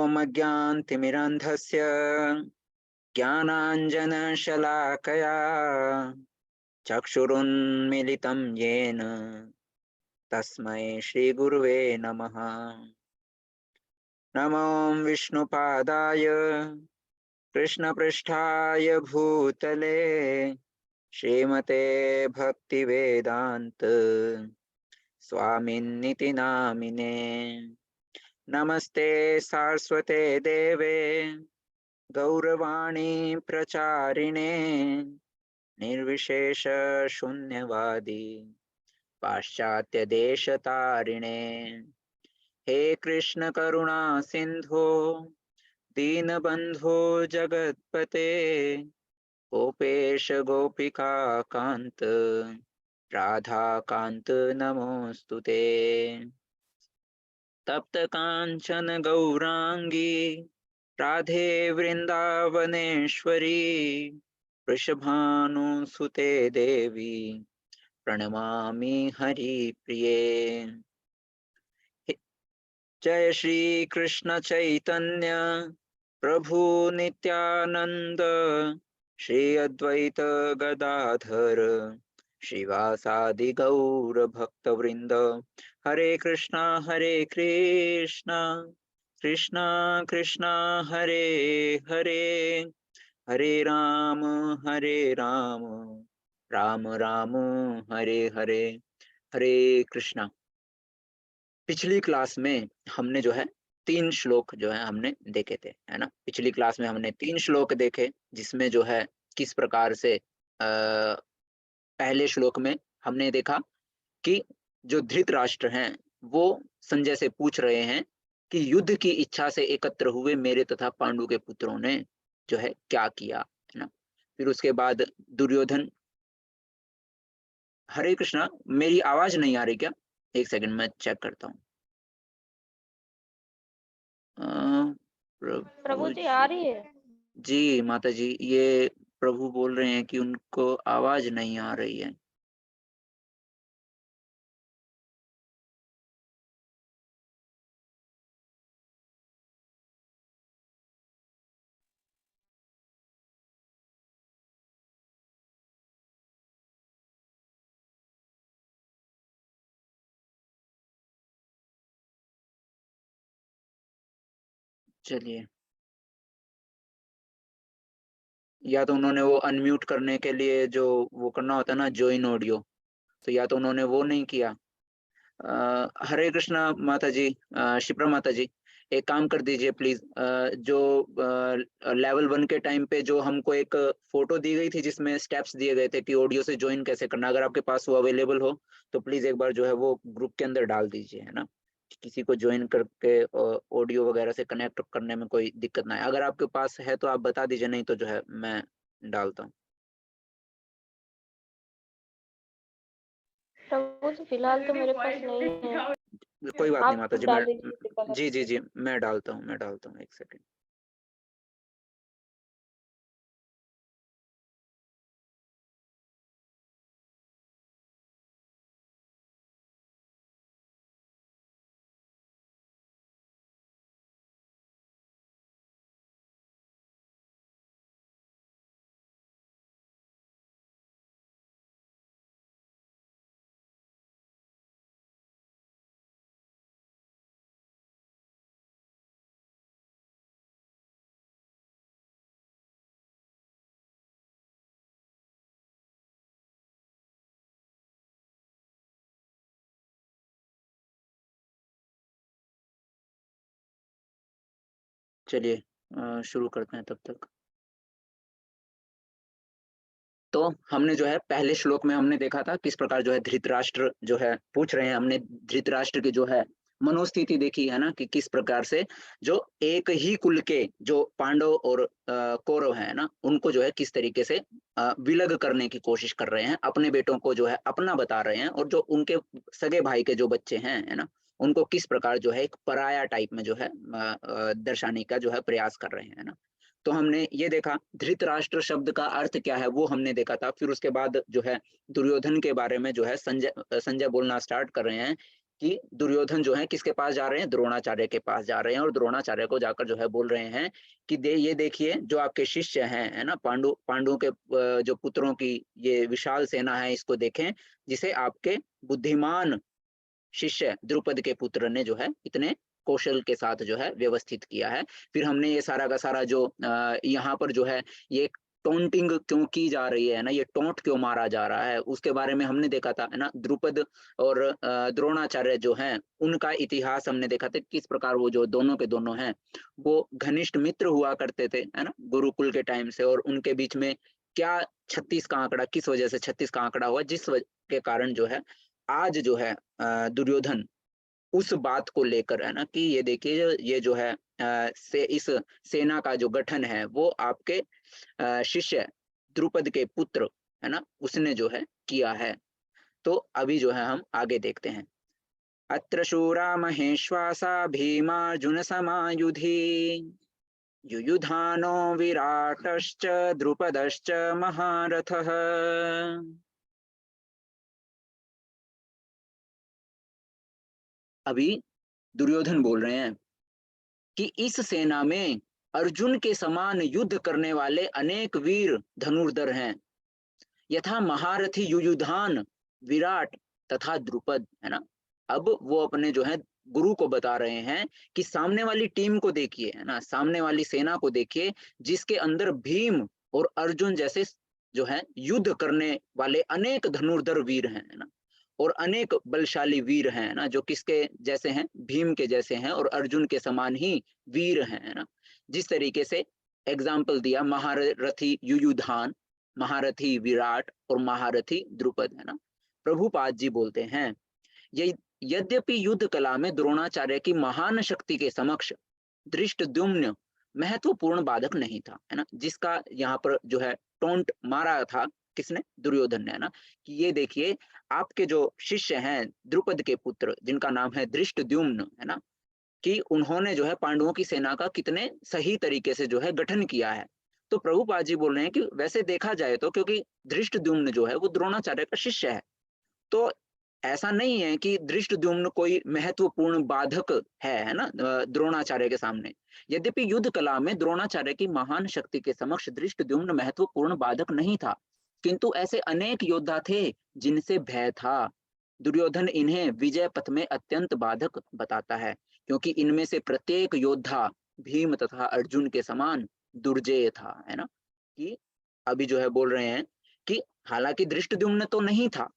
ॐ अज्ञानतिमिरान्धस्य ज्ञानाञ्जनशलाकया चक्षुरुन्मीलितं येन तस्मै श्रीगुरुवे नमः। नमो विष्णुपादाय कृष्णपृष्ठाय भूतले श्रीमते भक्तिवेदान्त स्वामिन्निति नामिने। नमस्ते सारस्वते देवे गौरवाणी प्रचारिणे निर्विशेष शून्यवादी पाश्चात्य देशतारिणे। हे कृष्ण करुणा सिंधो दीनबंधो जगत्पते गोपेश गोपिका कांत राधा कांत नमोस्तुते। तप्त कांचन गौरांगी राधे वृंदावनेश्वरी वृषभानुसुते देवी प्रणमामि हरिप्रिये। जय श्री कृष्ण चैतन्य प्रभु नित्यानंद श्री अद्वैत गदाधर श्रीवासादि गौर भक्त वृंद। हरे कृष्णा कृष्णा कृष्णा हरे हरे, हरे राम राम राम हरे हरे। हरे कृष्णा। पिछली क्लास में हमने जो है 3 श्लोक जो है हमने देखे थे, है ना। पिछली क्लास में हमने 3 श्लोक देखे, जिसमें जो है किस प्रकार से पहले श्लोक में हमने देखा कि जो धृतराष्ट्र हैं वो संजय से पूछ रहे हैं कि युद्ध की इच्छा से एकत्र हुए मेरे तथा पांडु के पुत्रों ने जो है क्या किया, है ना। फिर उसके बाद दुर्योधन। हरे कृष्णा, मेरी आवाज नहीं आ रही क्या? एक सेकंड मैं चेक करता हूँ। प्रभु जी आ रही है। जी माता जी, ये प्रभु बोल रहे हैं कि उनको आवाज नहीं आ रही है। चलिए, या तो उन्होंने वो अनम्यूट करने के लिए जो वो करना होता है ना, जॉइन ऑडियो, तो या तो उन्होंने वो नहीं किया। हरे कृष्णा माता जी, शिप्रा माता जी, एक काम कर दीजिए प्लीज। जो लेवल 1 के टाइम पे जो हमको एक फोटो दी गई थी जिसमें स्टेप्स दिए गए थे कि ऑडियो से ज्वाइन कैसे करना, अगर आपके पास वो अवेलेबल हो तो प्लीज एक बार जो है वो ग्रुप के अंदर डाल दीजिए, है ना। किसी को ज्वाइन करके ऑडियो वगैरह से कनेक्ट करने में कोई दिक्कत ना है। अगर आपके पास है तो आप बता दीजिए, नहीं तो जो है मैं डालता हूँ। प्रभु जी फिलहाल तो मेरे पास नहीं है। कोई बात नहीं आप माता जी, मैं डाल दीजिए। जी जी जी मैं डालता हूँ एक सेकंड। चलिए शुरू करते हैं तब तक। तो हमने जो है पहले श्लोक में हमने देखा था किस प्रकार जो है धृतराष्ट्र जो है पूछ रहे हैं। हमने धृतराष्ट्र की जो है मनोस्थिति देखी है ना, कि किस प्रकार से जो एक ही कुल के जो पांडव और कौरव हैं ना, उनको जो है किस तरीके से विलग करने की कोशिश कर रहे हैं, अपने बेटों को जो है अपना बता रहे हैं, और जो उनके सगे भाई के जो बच्चे हैं, है ना, उनको किस प्रकार जो है एक पराया टाइप में जो है दर्शाने का जो है प्रयास कर रहे हैं, है ना। तो हमने ये देखा धृतराष्ट्र शब्द का अर्थ क्या है वो हमने देखा था। फिर उसके बाद जो है दुर्योधन के बारे में जो है संजय बोलना स्टार्ट कर रहे हैं कि दुर्योधन जो है किसके पास जा रहे हैं, द्रोणाचार्य के पास जा रहे हैं और द्रोणाचार्य को जाकर जो है बोल रहे हैं कि ये देखिए जो आपके शिष्य हैं, है ना, पांडु के जो पुत्रों की ये विशाल सेना है, इसको देखें, जिसे आपके बुद्धिमान शिष्य द्रुपद के पुत्र ने जो है इतने कौशल के साथ जो है व्यवस्थित किया है। फिर हमने ये सारा का सारा जो यहाँ पर जो है ये टोंटिंग क्यों की जा रही है ना, ये टोंट क्यों मारा जा रहा है, उसके बारे में हमने देखा था, है ना। द्रुपद और द्रोणाचार्य जो हैं उनका इतिहास हमने देखा था, किस प्रकार वो जो दोनों के दोनों हैं वो घनिष्ठ मित्र हुआ करते थे, है ना, गुरुकुल के टाइम से। और उनके बीच में क्या 36 का आंकड़ा, किस वजह से 36 का आंकड़ा हुआ, जिस के कारण जो है आज जो है दुर्योधन उस बात को लेकर, है ना, कि ये देखिए ये जो है से इस सेना का जो गठन है वो आपके शिष्य द्रुपद के पुत्र, है ना, उसने जो है किया है। तो अभी जो है हम आगे देखते हैं। अत्र शूरा महेश्वासा भीमार्जुन समायुधि युयुधानो विराटश्च द्रुपदश्च महारथः। अभी दुर्योधन बोल रहे हैं कि इस सेना में अर्जुन के समान युद्ध करने वाले अनेक वीर धनुर्धर हैं, यथा महारथी युयुधान, विराट तथा द्रुपद, है ना। अब वो अपने जो है गुरु को बता रहे हैं कि सामने वाली टीम को देखिए, है ना, सामने वाली सेना को देखिए, जिसके अंदर भीम और अर्जुन जैसे जो है युद्ध करने वाले अनेक धनुर्धर वीर हैं, है ना, और अनेक बलशाली वीर हैं ना, जो किसके जैसे हैं, भीम के जैसे हैं और अर्जुन के समान ही वीर हैं, है ना। जिस तरीके से एग्जाम्पल दिया महारथी युयुधान, महारथी विराट और महारथी द्रुपद, है ना। प्रभुपाद जी बोलते हैं ये यद्यपि युद्ध कला में द्रोणाचार्य की महान शक्ति के समक्ष धृष्टद्युम्न महत्वपूर्ण बाधक नहीं था, है ना, जिसका यहाँ पर जो है टोंट मारा था किसने, दुर्योधन ने, है ना, कि ये देखिए आपके जो शिष्य हैं द्रुपद के पुत्र जिनका नाम है धृष्टद्युम्न, है ना, कि उन्होंने जो है पांडवों की सेना का कितने सही तरीके से जो है गठन किया है। तो प्रभुपाद जी बोल रहे हैं कि वैसे देखा जाए तो क्योंकि धृष्टद्युम्न जो है वो द्रोणाचार्य का शिष्य है, तो ऐसा नहीं है कि धृष्टद्युम्न कोई महत्वपूर्ण बाधक है ना, द्रोणाचार्य के सामने। यद्यपि युद्ध कला में द्रोणाचार्य की महान शक्ति के समक्ष धृष्टद्युम्न महत्वपूर्ण बाधक नहीं था, किंतु ऐसे अनेक योद्धा थे जिनसे भय था। दुर्योधन इन्हें विजय पथ में अत्यंत बाधक बताता है, क्योंकि इनमें से प्रत्येक योद्धा भीम तथा अर्जुन के समान दुर्जेय था, है ना। कि अभी जो है बोल रहे हैं कि हालांकि धृष्टद्युम्न तो नहीं था,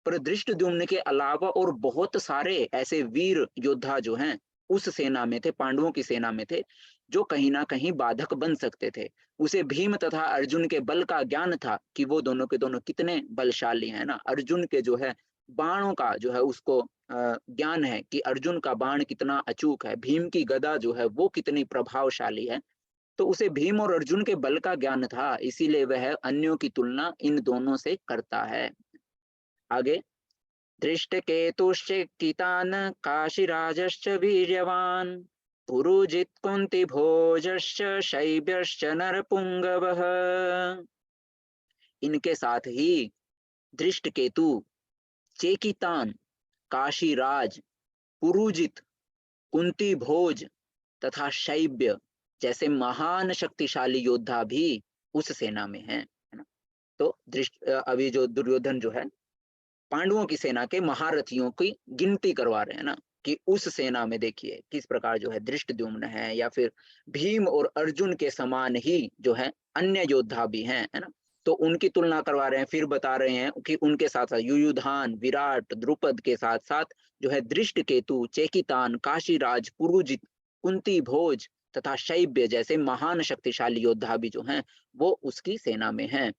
पर धृष्टद्युम्न के अलावा और बहुत सारे ऐसे वीर योद्धा जो हैं उस सेना में थे, पांडवों की सेना में थे, जो कहीं ना कहीं बाधक बन सकते थे। उसे भीम तथा अर्जुन के बल का ज्ञान था कि वो दोनों के दोनों कितने बलशाली हैं ना। अर्जुन के जो है बाणों का जो है उसको ज्ञान है कि अर्जुन का बाण कितना अचूक है, भीम की गदा जो है वो कितनी प्रभावशाली है। तो उसे भीम और अर्जुन के बल का ज्ञान था, इसीलिए वह अन्यों की तुलना इन दोनों से करता है। आगे, धृष्टकेतुश्चेकितान् काशीराजश्च वीर्यवान् पुरुजित् कुन्तिभोजश्च शैब्यश्च नरपुंगवः। इनके साथ ही धृष्टकेतु, चेकितान, काशीराज, पुरुजित, कुंती भोज तथा शैब्य जैसे महान शक्तिशाली योद्धा भी उस सेना में हैं, है ना। तो अभी जो दुर्योधन जो है पांडवों की सेना के महारथियों की गिनती करवा रहे हैं ना, कि उस सेना में देखिए किस प्रकार जो है धृष्टद्युम्न है, या फिर भीम और अर्जुन के समान ही जो है अन्य योद्धा भी हैं, है ना। तो उनकी तुलना करवा रहे हैं, फिर बता रहे हैं कि उनके साथ साथ युयुधान, विराट, द्रुपद के साथ साथ जो है धृष्टकेतु, चेकितान, काशीराज, पुरुजित, कुंती भोज तथा शैब्य जैसे महान शक्तिशाली योद्धा भी जो हैं वो उसकी सेना में हैं।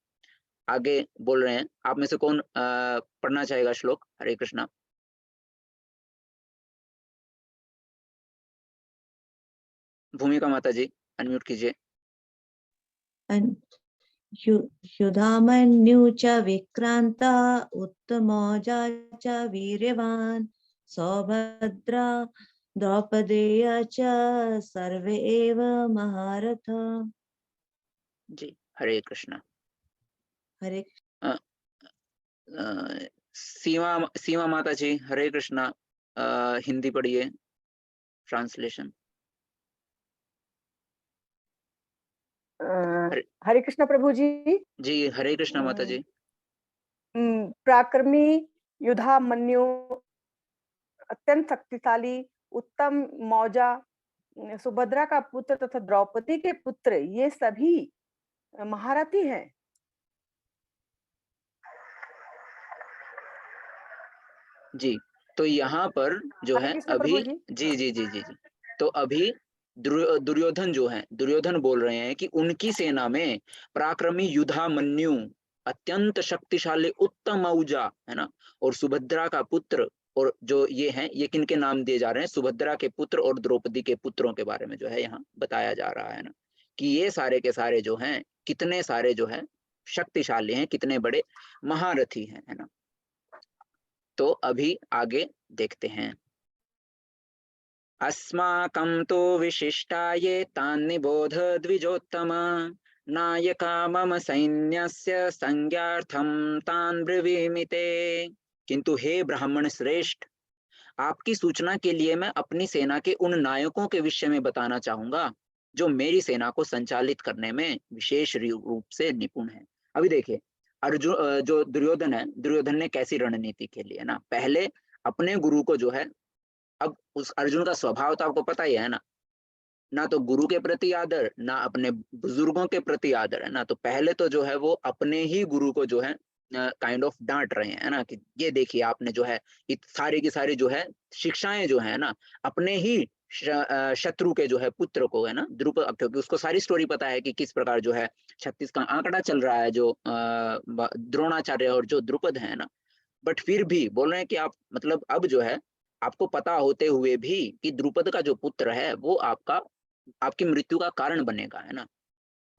आगे बोल रहे हैं, आप में से कौन पढ़ना चाहेगा श्लोक? हरे कृष्णा। भूमिका माता जी अनम्यूट कीजिए। युधामन्यु च विक्रांता उत्तमौजा च वीर्यवान् सौभद्रा द्रौपदेय च सर्वे एव महारथ। जी हरे कृष्णा। हरे सीमा सीमा माता जी हरे कृष्णा। हिंदी पढ़िए ट्रांसलेशन। हरे कृष्ण प्रभु जी। जी हरे कृष्णा माता जी। पराक्रमी युधामन्यु, अत्यंत शक्तिशाली, उत्तम मौजा, सुभद्रा का पुत्र तथा द्रौपदी के पुत्र, ये सभी महारथी हैं। जी तो यहाँ पर जो हरे है कृष्ण अभी प्रभु जी। जी तो अभी दुर्योधन जो है, दुर्योधन बोल रहे हैं कि उनकी सेना में पराक्रमी युधामन्यु, अत्यंत शक्तिशाली, उत्तम औजा, है ना, और सुभद्रा का पुत्र, और जो ये हैं, ये किनके नाम दिए जा रहे हैं? सुभद्रा के पुत्र और द्रौपदी के पुत्रों के बारे में जो है यहाँ बताया जा रहा है ना, कि ये सारे के सारे जो हैं कितने सारे जो है शक्तिशाली हैं, कितने बड़े महारथी हैं, है ना। तो अभी आगे देखते हैं। अस्माकं तो विशिष्टाये तान्निबोध द्विजोत्तम, नायका मम सैन्यस्य संज्ञार्थं तान् ब्रवीमि ते। किंतु हे ब्राह्मण श्रेष्ठ, आपकी सूचना के लिए मैं अपनी सेना के उन नायकों के विषय में बताना चाहूंगा जो मेरी सेना को संचालित करने में विशेष रूप से निपुण है। अभी देखिए अर्जुन, जो दुर्योधन है, दुर्योधन ने कैसी रणनीति खेली है ना। पहले अपने गुरु को जो है, अब उस अर्जुन का स्वभाव तो आपको पता ही है ना, ना तो गुरु के प्रति आदर, ना अपने बुजुर्गों के प्रति आदर, है ना। तो पहले तो जो है वो अपने ही गुरु को जो है काइंड ऑफ डांट रहे हैं, है ना, कि ये देखिए आपने जो है सारी की सारी जो है शिक्षाएं जो है ना, अपने ही शत्रु के जो है पुत्र को, है ना, द्रुपद, क्योंकि उसको सारी स्टोरी पता है कि किस प्रकार जो है 36 का आंकड़ा चल रहा है, जो द्रोणाचार्य और जो द्रुपद है ना। बट फिर भी बोल रहे हैं कि आप मतलब अब जो है आपको पता होते हुए भी कि द्रुपद का जो पुत्र है वो आपकी मृत्यु का कारण बनेगा, है ना,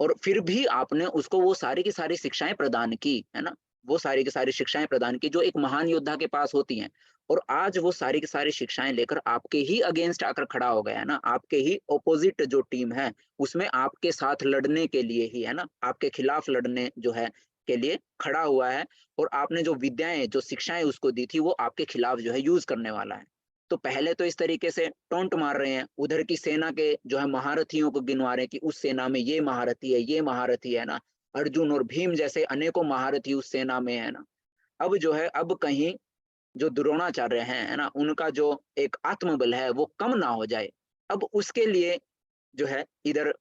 और फिर भी आपने उसको वो सारी की सारी शिक्षाएं प्रदान की, है ना, वो सारी की सारी शिक्षाएं प्रदान की जो एक महान योद्धा के पास होती हैं। और आज वो सारी की सारी शिक्षाएं लेकर आपके ही अगेंस्ट आकर खड़ा हो गया, है ना, आपके ही ऑपोजिट जो टीम है उसमें आपके साथ लड़ने के लिए ही, है ना, आपके खिलाफ लड़ने जो है के लिए खड़ा हुआ है। और आपने जो विद्याएं, जो शिक्षाएं उसको दी थी वो आपके खिलाफ जो है यूज करने वाला है। तो पहले तो इस तरीके से टोंट मार रहे हैं, उधर की सेना के जो है महारथियों को गिनवा रहे हैं कि उस सेना में ये महारथी है, ये महारथी है ना, अर्जुन और भीम जैसे अनेकों महारथी उस सेना में है ना। अब जो है अब कहीं जो द्रोणाचार्य हैं, है ना, उनका जो एक आत्मबल है वो कम ना हो जाए। अब उसके लिए जो है इधर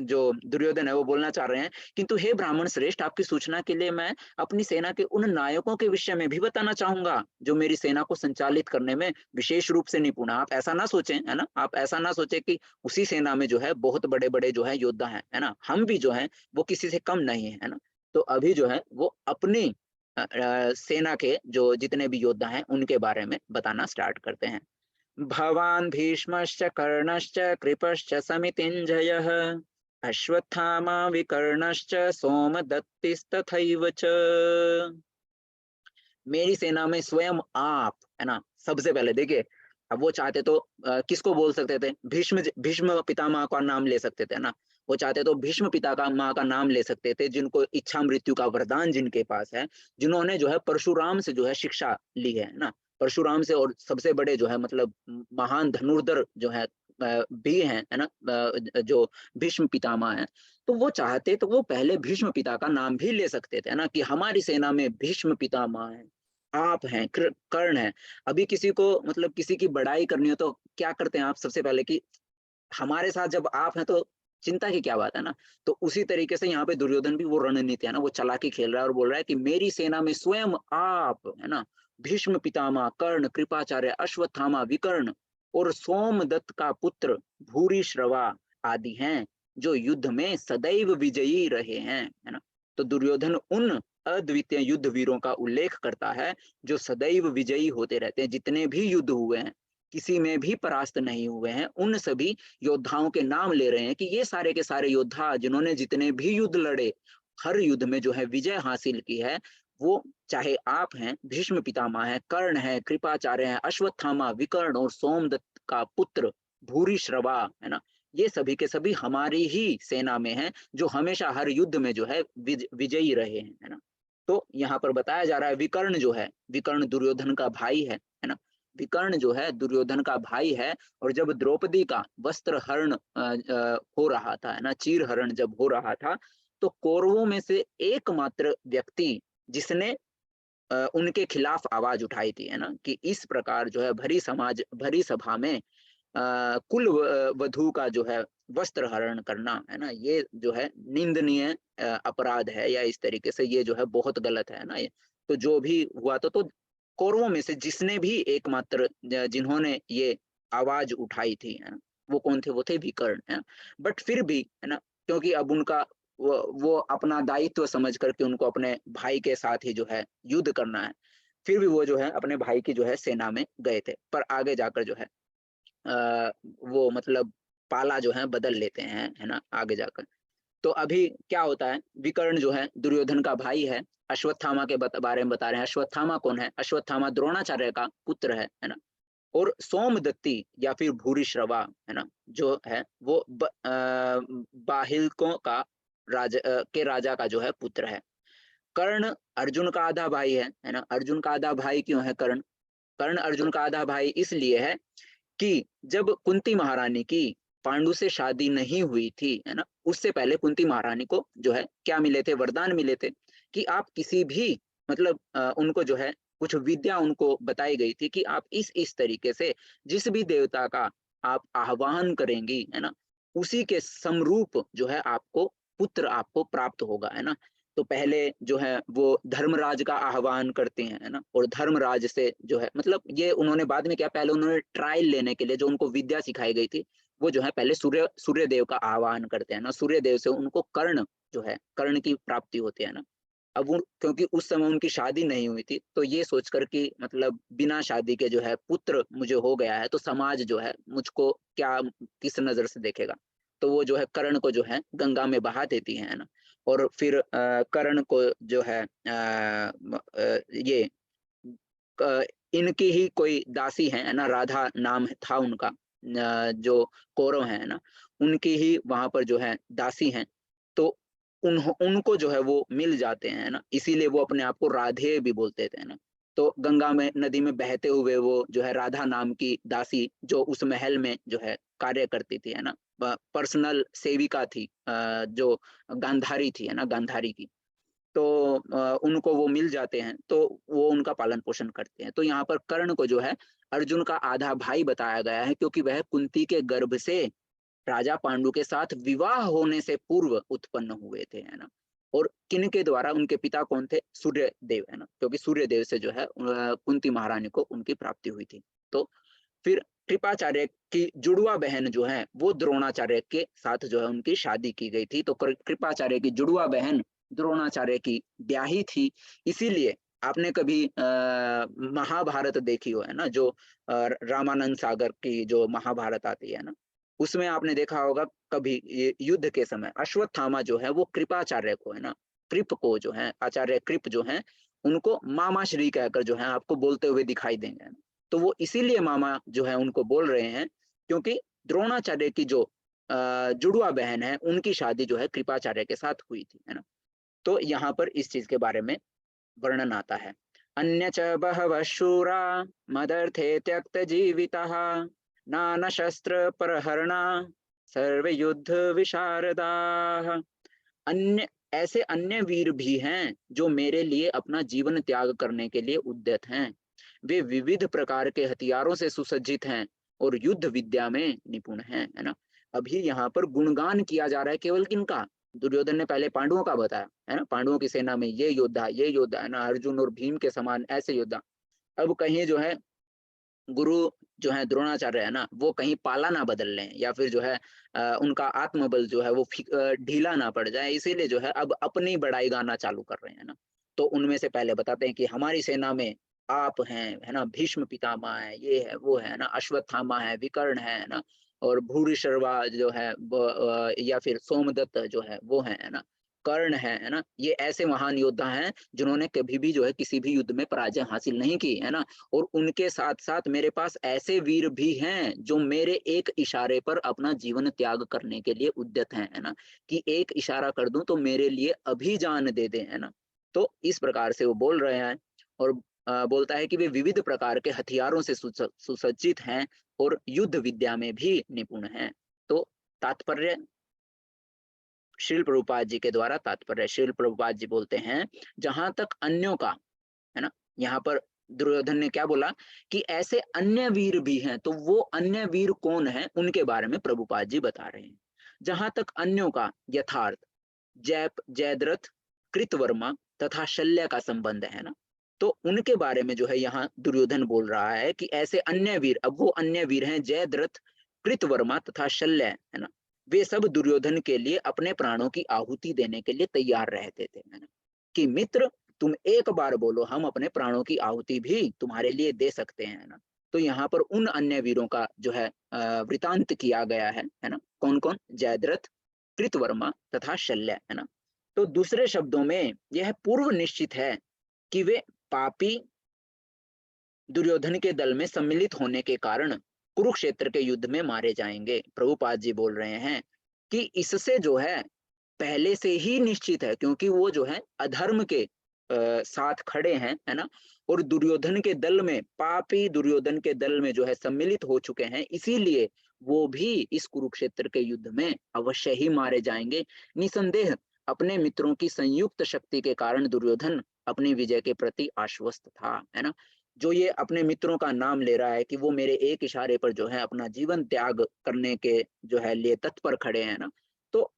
जो दुर्योधन है वो बोलना चाह रहे हैं, किंतु हे ब्राह्मण श्रेष्ठ, आपकी सूचना के लिए मैं अपनी सेना के उन नायकों के विषय में भी बताना चाहूंगा जो मेरी सेना को संचालित करने में विशेष रूप से निपुण है। आप ऐसा ना सोचें, है ना, आप ऐसा ना सोचें कि उसी सेना में जो है बहुत बड़े बड़े जो है योद्धा हैं, है ना, हम भी जो है वो किसी से कम नहीं है ना। तो अभी जो है वो अपनी सेना के जो जितने भी योद्धा हैं उनके बारे में बताना स्टार्ट करते हैं। भवान् भीष्मश्च कर्णश्च कृपश्च समितिञ्जयः, अश्वत्थामा विकर्णश्च सोमदत्तिस्तथैव च। मेरी सेना में स्वयं आप, है ना, सबसे पहले देखिए, अब वो चाहते तो किसको बोल सकते थे? भीष्म पितामह का नाम ले सकते थे ना। वो चाहते तो भीष्म पिता का माँ का नाम ले सकते थे, जिनको इच्छा मृत्यु का वरदान जिनके पास है, जिन्होंने जो है परशुराम से जो है शिक्षा ली है ना, परशुराम से। और सबसे बड़े जो है मतलब महान धनुर्धर जो है भी हैं, है ना, जो भीष्म पितामह है। तो वो चाहते तो वो पहले भीष्म पिता का नाम भी ले सकते थे, ना, कि हमारी सेना में भीष्म पितामह है, आप हैं, कर्ण है। अभी किसी को मतलब किसी की बड़ाई करनी हो तो क्या करते हैं आप? सबसे पहले कि हमारे साथ जब आप हैं तो चिंता की क्या बात है ना। तो उसी तरीके से यहाँ पे दुर्योधन भी वो रणनीति है ना, वो चालाकी खेल रहा है और बोल रहा है कि मेरी सेना में स्वयं आप, है ना, भीष्म पितामह, कर्ण, कृपाचार्य, अश्वत्थामा, विकर्ण और सोमदत्त का पुत्र भूरिश्रवा आदि हैं, जो युद्ध में सदैव विजयी रहे हैं, है ना। तो दुर्योधन उन अद्वितीय युद्ध वीरों का उल्लेख करता है जो सदैव विजयी होते रहते हैं, जितने भी युद्ध हुए हैं किसी में भी परास्त नहीं हुए हैं, उन सभी योद्धाओं के नाम ले रहे हैं कि ये सारे के सारे योद्धा जिन्होंने जितने भी युद्ध लड़े, हर युद्ध में जो है विजय हासिल की है, वो चाहे आप हैं, भीष्म पितामह है, कर्ण है, कृपाचार्य है, अश्वत्थामा, विकर्ण और सोमदत्त का पुत्र भूरिश्रवा, है ना, ये सभी के सभी हमारी ही सेना में हैं, जो हमेशा हर युद्ध में जो है विजयी रहे हैं, है ना। तो यहाँ पर बताया जा रहा है विकर्ण जो है, विकर्ण दुर्योधन का भाई है ना, विकर्ण जो है दुर्योधन का भाई है, और जब द्रौपदी का वस्त्र हरण हो रहा था, है ना, चीर हरण जब हो रहा था, तो कौरवों में से एकमात्र व्यक्ति जिसने उनके खिलाफ आवाज उठाई थी, है ना, कि इस प्रकार जो है भरी सभा में कुल वधू का जो है वस्त्र हरण करना, है ना, ये जो है निंदनीय अपराध है, या इस तरीके से ये जो है बहुत गलत है ना। ये तो जो भी हुआ तो कौरवों में से जिसने भी एकमात्र जिन्होंने ये आवाज उठाई थी, है ना, वो कौन थे? वो थे विकर्ण, है ना। बट फिर भी, है ना, क्योंकि अब उनका वो अपना दायित्व समझ करके उनको अपने भाई के साथ ही जो है युद्ध करना है, फिर भी वो जो है अपने भाई की जो है सेना में गए थे, पर आगे जाकर जो है वो मतलब पाला जो है बदल लेते हैं, है ना, आगे जाकर। तो अभी क्या होता है, विकर्ण जो है दुर्योधन का भाई है, अश्वत्थामा के बारे में बता रहे हैं। अश्वत्थामा कौन है? अश्वत्थामा द्रोणाचार्य का पुत्र है ना। और सोमदत्ती या फिर भूरिश्रवा, है ना, जो है वो बाहिलकों का के राजा का जो है पुत्र है। कर्ण अर्जुन का आधा भाई है ना। अर्जुन का आधा भाई क्यों है कर्ण? कर्ण अर्जुन का आधा भाई इसलिए है कि जब कुंती महारानी की पांडु से शादी नहीं हुई थी, है ना, उससे पहले कुंती महारानी को जो है क्या मिले थे? वरदान मिले थे कि आप किसी भी मतलब उनको जो है कुछ विद्या उनको बताई गई थी कि आप इस तरीके से जिस भी देवता का आप आह्वान करेंगी, है ना, उसी के समरूप जो है आपको पुत्र आपको प्राप्त होगा, है ना। तो पहले जो है वो धर्मराज का आह्वान करते हैं, है ना, और धर्मराज से जो है मतलब ये उन्होंने बाद में क्या, पहले उन्होंने ट्रायल लेने के लिए जो उनको विद्या सिखाई गई थी, वो जो है पहले सूर्य देव का आह्वान करते हैं ना। सूर्य देव से उनको कर्ण जो है कर्ण की प्राप्ति होती है ना। अब वो क्योंकि उस समय उनकी शादी नहीं हुई थी, तो ये सोचकर कि मतलब बिना शादी के जो है पुत्र मुझे हो गया है, तो समाज जो है मुझको क्या किस नजर से देखेगा, तो वो जो है कर्ण को जो है गंगा में बहा देती है ना। और फिर कर्ण को जो है ये इनकी ही कोई दासी है ना, राधा नाम था उनका, जो कौरव है ना, उनकी ही वहां पर जो है दासी हैं। तो उनको जो है वो मिल जाते हैं ना, इसीलिए वो अपने आप को राधे भी बोलते थे ना। तो गंगा में नदी में बहते हुए वो जो है राधा नाम की दासी जो उस महल में जो है कार्य करती थी, है ना, पर्सनल सेविका थी, जो गांधारी थी, है ना, गांधारी की। तो उनको वो मिल जाते हैं, तो वो उनका पालन पोषण करते हैं। तो यहाँ पर कर्ण को जो है अर्जुन का आधा भाई बताया गया है, क्योंकि वह कुंती के गर्भ से राजा पांडु के साथ विवाह होने से पूर्व उत्पन्न हुए थे, है ना। और किन के द्वारा? उनके पिता कौन थे? सूर्य देव, है ना, क्योंकि सूर्य देव से जो है कुंती महारानी को उनकी प्राप्ति हुई थी। तो फिर कृपाचार्य की जुड़वा बहन जो है वो द्रोणाचार्य के साथ जो है उनकी शादी की गई थी। तो कृपाचार्य की जुड़वा बहन द्रोणाचार्य की ब्याही थी, इसीलिए आपने कभी महाभारत देखी हो, है ना, जो रामानंद सागर की जो महाभारत आती है ना, उसमें आपने देखा होगा कभी युद्ध के समय अश्वत्थामा जो है वो कृपाचार्य को, है ना, कृप को जो है आचार्य कृप जो है उनको मामा श्री कहकर जो है आपको बोलते हुए दिखाई देंगे। तो वो इसीलिए मामा जो है उनको बोल रहे हैं क्योंकि द्रोणाचार्य की जो जुड़वा बहन है उनकी शादी जो है कृपाचार्य के साथ हुई थी, है ना। तो यहाँ पर इस चीज के बारे में वर्णन आता है। अन्य च बहवः शूरा मदर्थे त्यक्त जीवितः नाना शस्त्र परहरणा सर्व युद्ध विशारदाः। अन्य ऐसे अन्य वीर भी हैं जो मेरे लिए अपना जीवन त्याग करने के लिए उद्यत हैं। वे विविध प्रकार के हथियारों से सुसज्जित हैं और युद्ध विद्या में निपुण हैं, है ना। अभी यहाँ पर गुणगान किया जा रहा है केवल किनका? दुर्योधन ने पहले पांडवों का बताया, है ना, पांडवों की सेना में ये योद्धा है ना, अर्जुन और भीम के समान ऐसे योद्धा। अब कहीं जो है गुरु जो है द्रोणाचार्य है ना, वो कहीं पाला ना बदल लें, या फिर जो है उनका आत्मबल जो है वो ढीला ना पड़ जाए, इसीलिए जो है अब अपनी बड़ाई गाना चालू कर रहे हैं ना। तो उनमें से पहले बताते हैं कि हमारी सेना में आप हैं, है ना, भीष्म पितामह है, ये है वो है ना, अश्वत्थामा है, विकर्ण है ना, और भूरिश्रवा जो है या फिर सोमदत्त जो है वो है ना, कर्ण है ना। ये ऐसे महान योद्धा हैं जिन्होंने कभी भी जो है किसी भी युद्ध में पराजय हासिल नहीं की, है ना। और उनके साथ साथ मेरे पास ऐसे वीर भी हैं जो मेरे एक इशारे पर अपना जीवन त्याग करने के लिए उद्यत हैं, है ना, कि एक इशारा कर दूं तो मेरे लिए अभी जान दे दें, है ना। तो इस प्रकार से वो बोल रहे हैं। और बोलता है कि वे विविध प्रकार के हथियारों से सुसज्जित हैं और युद्ध विद्या में भी निपुण हैं। तो तात्पर्य श्रील प्रभुपाद जी के द्वारा तात्पर्य, श्रील प्रभुपाद जी बोलते हैं जहां तक अन्यों का, है ना, यहाँ पर दुर्योधन ने क्या बोला कि ऐसे अन्य वीर भी हैं, तो वो अन्य वीर कौन है उनके बारे में प्रभुपाद जी बता रहे हैं। जहां तक अन्यों का यथार्थ जयद्रथ, कृतवर्मा तथा शल्य का संबंध है ना, तो उनके बारे में जो है यहाँ दुर्योधन बोल रहा है कि ऐसे अन्य वीर, अब वो अन्य वीर हैं जयद्रथ, कृतवर्मा तथा शल्य, है ना, वे सब दुर्योधन के लिए अपने प्राणों की आहुति देने के लिए तैयार रहते थे, है ना, कि मित्र तुम एक बार बोलो, हम अपने प्राणों की आहुति भी तुम्हारे लिए दे सकते हैं, है ना। तो यहाँ पर उन अन्य वीरों का जो है वृतांत किया गया है ना, कौन कौन, जयद्रथ, कृतवर्मा तथा शल्य, है ना। तो दूसरे शब्दों में यह पूर्व निश्चित है कि वे पापी दुर्योधन के दल में सम्मिलित होने के कारण कुरुक्षेत्र के युद्ध में मारे जाएंगे। प्रभुपाद जी बोल रहे हैं कि इससे जो है पहले से ही निश्चित है, क्योंकि वो जो है अधर्म के साथ खड़े हैं, है ना, और दुर्योधन के दल में, पापी दुर्योधन के दल में जो है सम्मिलित हो चुके हैं, इसीलिए वो भी इस कुरुक्षेत्र के युद्ध में अवश्य ही मारे जाएंगे। निसंदेह अपने मित्रों की संयुक्त शक्ति के कारण दुर्योधन अपनी विजय के प्रति आश्वस्त था, है ना। जो ये अपने मित्रों का नाम ले रहा है कि वो मेरे एक इशारे पर जो है अपना जीवन त्याग करने के जो है लिए तत्पर खड़े हैं ना, तो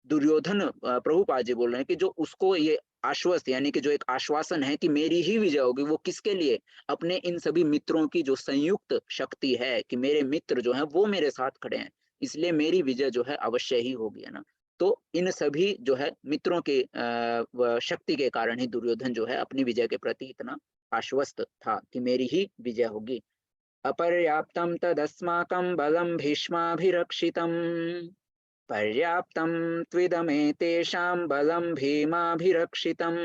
दुर्योधन, प्रभुपाद जी बोल रहे हैं कि जो उसको ये आश्वस्त, यानी कि जो एक आश्वासन है कि मेरी ही विजय होगी, वो किसके लिए, अपने इन सभी मित्रों की जो संयुक्त शक्ति है कि मेरे मित्र जो है वो मेरे साथ खड़े हैं, इसलिए मेरी विजय जो है अवश्य ही होगी, है ना। तो इन सभी जो है मित्रों के शक्ति के कारण ही दुर्योधन जो है अपनी विजय के प्रति इतना आश्वस्त था कि मेरी ही विजय होगी। अपर्याप्तम तदस्माकं बलं भीष्माभिरक्षितम् पर्याप्तम त्विदमेतेषां बलं भीमाभिरक्षितम्।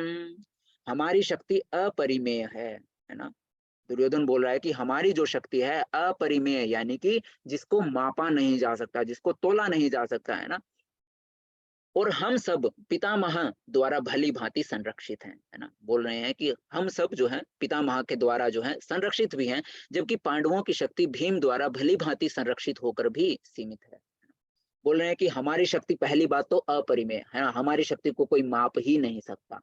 हमारी शक्ति अपरिमेय है ना। दुर्योधन बोल रहा है कि हमारी जो शक्ति है अपरिमेय, यानी कि जिसको मापा नहीं जा सकता, जिसको तोला नहीं जा सकता, है ना, और हम सब पितामह द्वारा भली भांति संरक्षित हैं, है ना। बोल रहे हैं कि हम सब जो है पितामह के द्वारा जो है संरक्षित भी हैं, जबकि पांडवों की शक्ति भीम द्वारा भली भांति संरक्षित होकर भी सीमित है। बोल रहे हैं कि हमारी शक्ति, पहली बात तो अपरिमेय है ना, हमारी शक्ति को कोई माप ही नहीं सकता।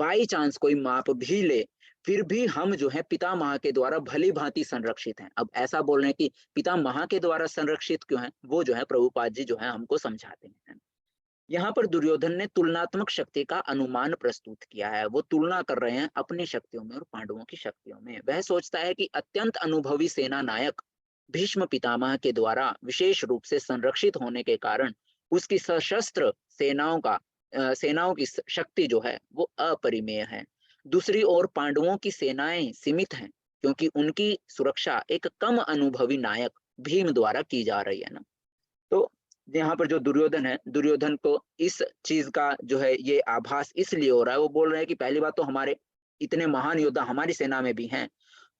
बाई चांस कोई माप भी ले, फिर भी हम जो है पितामह के द्वारा भली भांति संरक्षित हैं। अब ऐसा बोल रहे हैं कि पितामह के द्वारा संरक्षित क्यों है, वो जो है प्रभुपाद जी जो है हमको समझाते हैं। यहाँ पर दुर्योधन ने तुलनात्मक शक्ति का अनुमान प्रस्तुत किया है। वो तुलना कर रहे हैं अपनी शक्तियों में और पांडवों की शक्तियों में। वह सोचता है कि अत्यंत अनुभवी सेना नायक भीष्म पितामह के द्वारा विशेष रूप से संरक्षित होने के कारण उसकी सशस्त्र सेनाओं की शक्ति जो है वो अपरिमेय है। दूसरी ओर पांडवों की सेनाएं सीमित हैं, क्योंकि उनकी सुरक्षा एक कम अनुभवी नायक भीम द्वारा की जा रही है ना। तो यहाँ पर जो दुर्योधन है, दुर्योधन को इस चीज का जो है ये आभास इसलिए हो रहा है, वो बोल रहे हैं कि पहली बात तो हमारे इतने महान योद्धा हमारी सेना में भी हैं,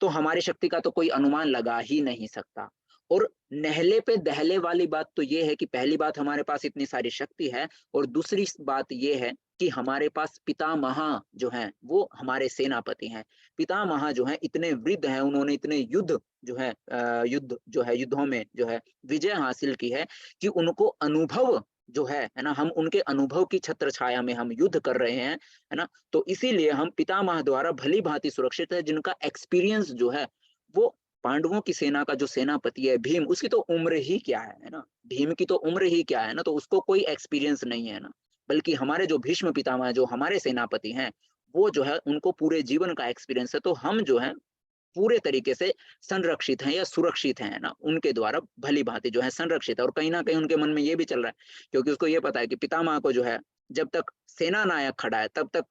तो हमारी शक्ति का तो कोई अनुमान लगा ही नहीं सकता। और नहले पे दहले वाली बात तो ये है कि पहली बात हमारे पास इतनी सारी शक्ति है, और दूसरी बात ये है कि हमारे पास पितामह जो हैं वो हमारे सेनापति हैं। पितामह जो हैं इतने वृद्ध हैं, उन्होंने इतने युद्ध जो है युद्धों में जो है विजय हासिल की है कि उनको अनुभव जो है ना, हम उनके अनुभव की छत्र छाया में हम युद्ध कर रहे हैं, है ना। तो इसीलिए हम पितामह द्वारा भली भांति सुरक्षित है, जिनका एक्सपीरियंस जो है वो पांडवों की सेना का जो सेनापति है भीम, उसकी तो उम्र ही क्या है ना, भीम की तो उम्र ही क्या है ना, तो उसको कोई एक्सपीरियंस नहीं है ना। बल्कि हमारे जो भीष्म पितामह जो हमारे सेनापति हैं, वो जो है उनको पूरे जीवन का एक्सपीरियंस है। तो हम जो है पूरे तरीके से संरक्षित हैं या सुरक्षित हैं ना, उनके द्वारा भली भांति जो है संरक्षित है। और कहीं ना कहीं उनके मन में ये भी चल रहा है, क्योंकि उसको ये पता है कि पितामह को जो है जब तक सेना नायक खड़ा है तब तक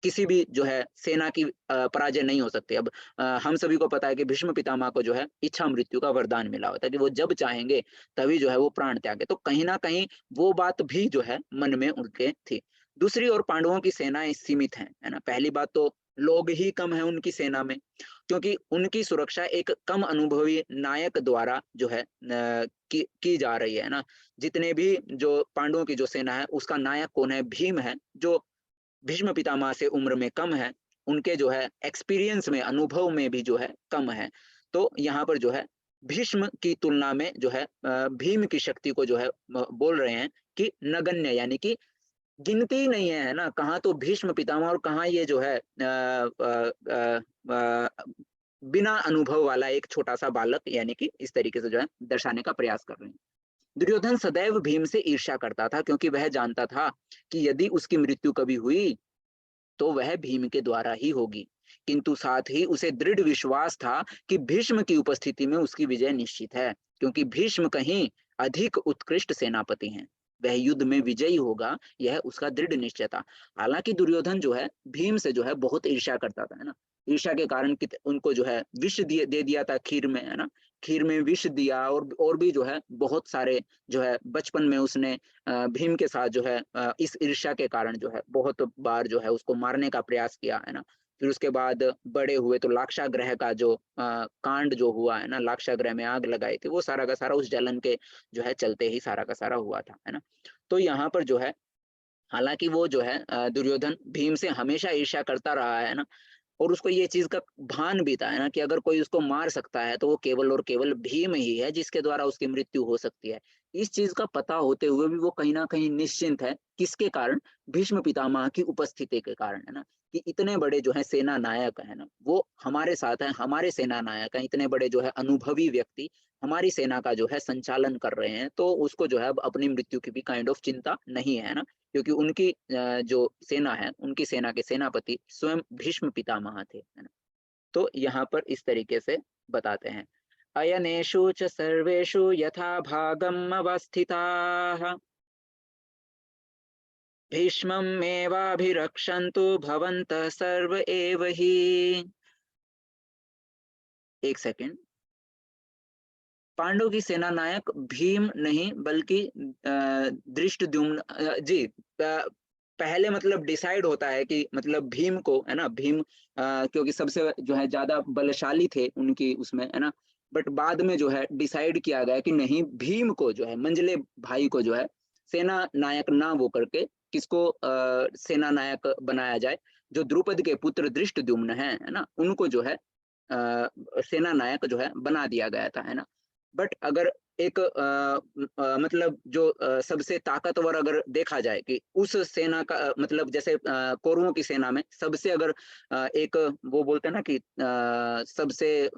किसी भी जो है सेना की पराजय नहीं हो सकती। अब हम सभी को पता है कि भीष्म पितामह को जो है इच्छा मृत्यु का वरदान मिला होता है कि वो जब चाहेंगे तभी जो है वो प्राण त्यागे। तो कहीं ना कहीं वो बात भी जो है मन में उनके थी। दूसरी ओर पांडवों की सेनाएं सीमित हैं, है ना। पहली बात तो लोग ही कम है उनकी सेना में, क्योंकि उनकी सुरक्षा एक कम अनुभवी नायक द्वारा जो है की जा रही है ना। जितने भी जो पांडवों की जो सेना है उसका नायक कौन है, भीम है, जो भीष्म पितामह से उम्र में कम है। उनके जो है एक्सपीरियंस में, अनुभव में भी जो है कम है। तो यहाँ पर जो है भीष्म की तुलना में जो है भीम की शक्ति को जो है बोल रहे हैं कि नगण्य, यानी कि गिनती ही नहीं है ना? कहाँ तो भीष्म पितामह और कहाँ ये जो है बिना अनुभव वाला एक छोटा-सा बालक, यानी कि इस तरीके से जो है दर्शाने का प्रयास कर रहे हैं। दुर्योधन सदैव भीम से ईर्ष्या करता था, क्योंकि वह जानता था कि यदि उसकी मृत्यु कभी हुई तो वह भीम के द्वारा ही होगी। किंतु साथ ही उसे दृढ़ विश्वास था कि भीष्म की उपस्थिति में उसकी विजय निश्चित है, क्योंकि भीष्म कहीं अधिक उत्कृष्ट सेनापति हैं। वह युद्ध में विजयी होगा, यह उसका दृढ़ निश्चय था। हालांकि दुर्योधन जो है भीम से जो है बहुत ईर्ष्या करता था, है ना? ईर्ष्या के कारण उनको जो है विष दे दिया था खीर में, है ना? खीर में विष दिया, और भी जो है बहुत सारे जो है बचपन में उसने भीम के साथ जो है इस ईर्ष्या के कारण जो है बहुत बार जो है उसको मारने का प्रयास किया, है ना? फिर उसके बाद बड़े हुए तो लाक्षागृह का जो कांड जो हुआ, है ना? लाक्षागृह में आग लगाई थी, वो सारा का सारा उस जलन के जो है चलते ही सारा का सारा हुआ था, है ना? तो यहाँ पर जो है हालांकि वो जो है दुर्योधन भीम से हमेशा ईर्ष्या करता रहा है ना, और उसको ये चीज का भान भी था, है ना, कि अगर कोई उसको मार सकता है तो वो केवल और केवल भीम ही है जिसके द्वारा उसकी मृत्यु हो सकती है। इस चीज का पता होते हुए भी वो कहीं ना कहीं निश्चिंत है, किसके कारण? भीष्म पितामह की उपस्थिति के कारण, है ना, कि इतने बड़े जो है सेना नायक है ना, वो हमारे साथ है, हमारे सेना नायक है, इतने बड़े जो है अनुभवी व्यक्ति हमारी सेना का जो है संचालन कर रहे हैं, तो उसको जो है अब अपनी मृत्यु की भी काइंड ऑफ चिंता नहीं है ना, क्योंकि उनकी जो सेना है, उनकी सेना के सेनापति स्वयं भीष्म पितामह थे, है ना? तो यहाँ पर इस तरीके से बताते हैं, अयनेषु च सर्वेषु यथा भागम् अवस्थिताः भीष्ममेवाभिरक्षन्तु भवन्तः सर्व एव हि। एक सेकंड। पांडव की सेना नायक भीम नहीं बल्कि धृष्टद्युम्न जी, पहले मतलब डिसाइड होता है कि मतलब भीम को, है ना, भीम क्योंकि सबसे जो है ज्यादा बलशाली थे उनकी उसमें, है ना, बट बाद में जो है डिसाइड किया गया कि नहीं, भीम को जो है मंझले भाई को जो है सेना नायक ना वो करके किसको सेना नायक बनाया जाए, जो द्रुपद के पुत्र धृष्टद्युम्न है ना, उनको जो है सेना नायक जो है बना दिया गया था, है ना। बट अगर एक मतलब जो सबसे ताकतवर अगर देखा जाए कि उस सेना का मतलब जैसे कौरवों की सेना में सबसे अगर एक वो बोलते हैं ना कि सबसे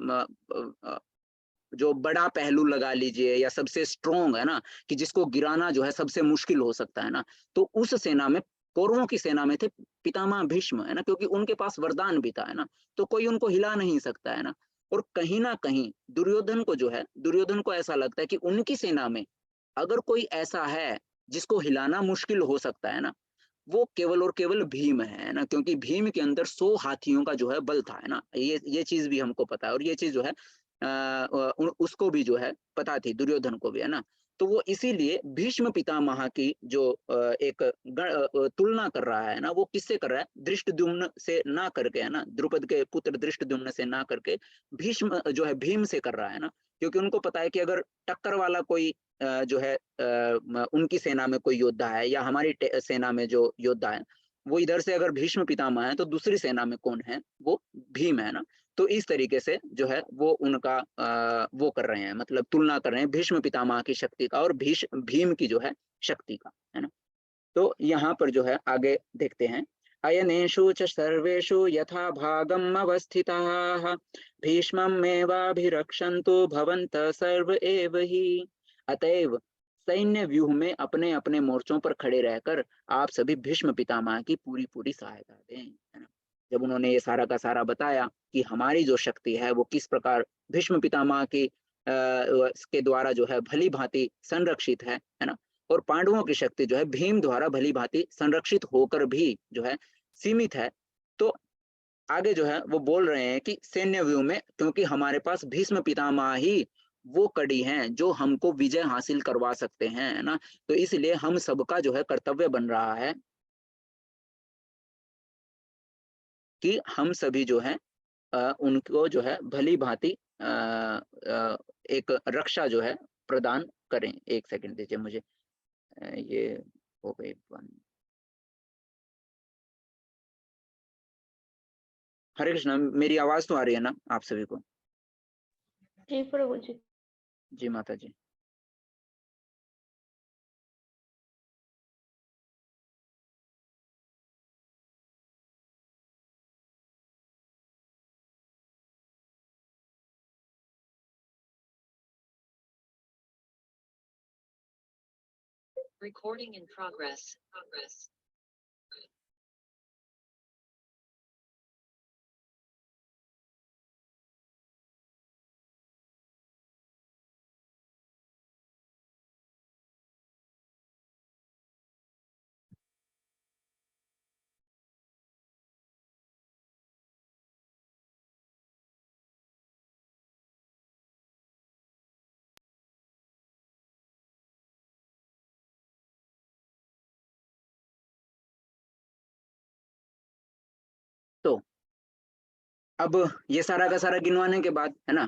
जो बड़ा पहलू लगा लीजिए या सबसे स्ट्रोंग, है ना, कि जिसको गिराना जो है सबसे मुश्किल हो सकता है ना, तो उस सेना में, कौरवों की सेना में थे पितामह भीष्म, है ना, क्योंकि उनके पास वरदान भी था, है ना, तो कोई उनको हिला नहीं सकता, है ना। और कहीं ना कहीं दुर्योधन को जो है, दुर्योधन को ऐसा लगता है कि उनकी सेना में अगर कोई ऐसा है जिसको हिलाना मुश्किल हो सकता है ना, वो केवल और केवल भीम है ना, क्योंकि भीम के अंदर 100 हाथियों का जो है बल था, है ना, ये चीज भी हमको पता है, और ये चीज जो है उसको भी जो है पता थी, दुर्योधन को भी, है ना। तो वो इसीलिए भीष्म पितामह की जो एक तुलना कर रहा है ना, वो किससे कर रहा है? धृष्टद्युम्न से ना करके, है ना, द्रुपद के पुत्र धृष्टद्युम्न से ना करके भीष्म जो है भीम से कर रहा है ना, क्योंकि उनको पता है कि अगर टक्कर वाला कोई जो है उनकी सेना में कोई योद्धा है या हमारी सेना में जो योद्धा है, वो इधर से अगर भीष्म पितामह है तो दूसरी सेना में कौन है? वो भीम है ना। तो इस तरीके से जो है वो उनका वो कर रहे हैं, मतलब तुलना कर रहे हैं भीष्म पितामह की शक्ति का और भीम की जो है शक्ति का, है ना। तो यहाँ पर जो है आगे देखते हैं, अयनेषु च सर्वेषु यथा भागम् अवस्थिताः भीष्ममेवाभिरक्षन्तु भवन्तः सर्व एव हि। अतएव सैन्य व्यूह में अपने अपने मोर्चों पर खड़े रहकर आप सभी भीष्म पितामह की पूरी पूरी सहायता दें, है ना। जब उन्होंने ये सारा का सारा बताया कि हमारी जो शक्ति है वो किस प्रकार भीष्म पितामह की के द्वारा जो है भली भांति संरक्षित है ना, और पांडवों की शक्ति जो है भीम द्वारा भली भांति संरक्षित होकर भी जो है सीमित है, तो आगे जो है वो बोल रहे हैं कि सैन्य व्यू में, क्योंकि हमारे पास भीष्म पितामह ही वो कड़ी हैं जो हमको विजय हासिल करवा सकते हैं, है ना, तो इसलिए हम सबका जो है कर्तव्य बन रहा है कि हम सभी जो है उनको जो है भली भांति एक रक्षा जो है प्रदान करें। एक सेकंड दीजिए मुझे, ये हो गई बंद। हरे कृष्णा, मेरी आवाज तो आ रही है ना आप सभी को? जी प्रभु जी। जी माता जी। Recording in progress. तो अब ये सारा का सारा गिनवाने के बाद, है ना,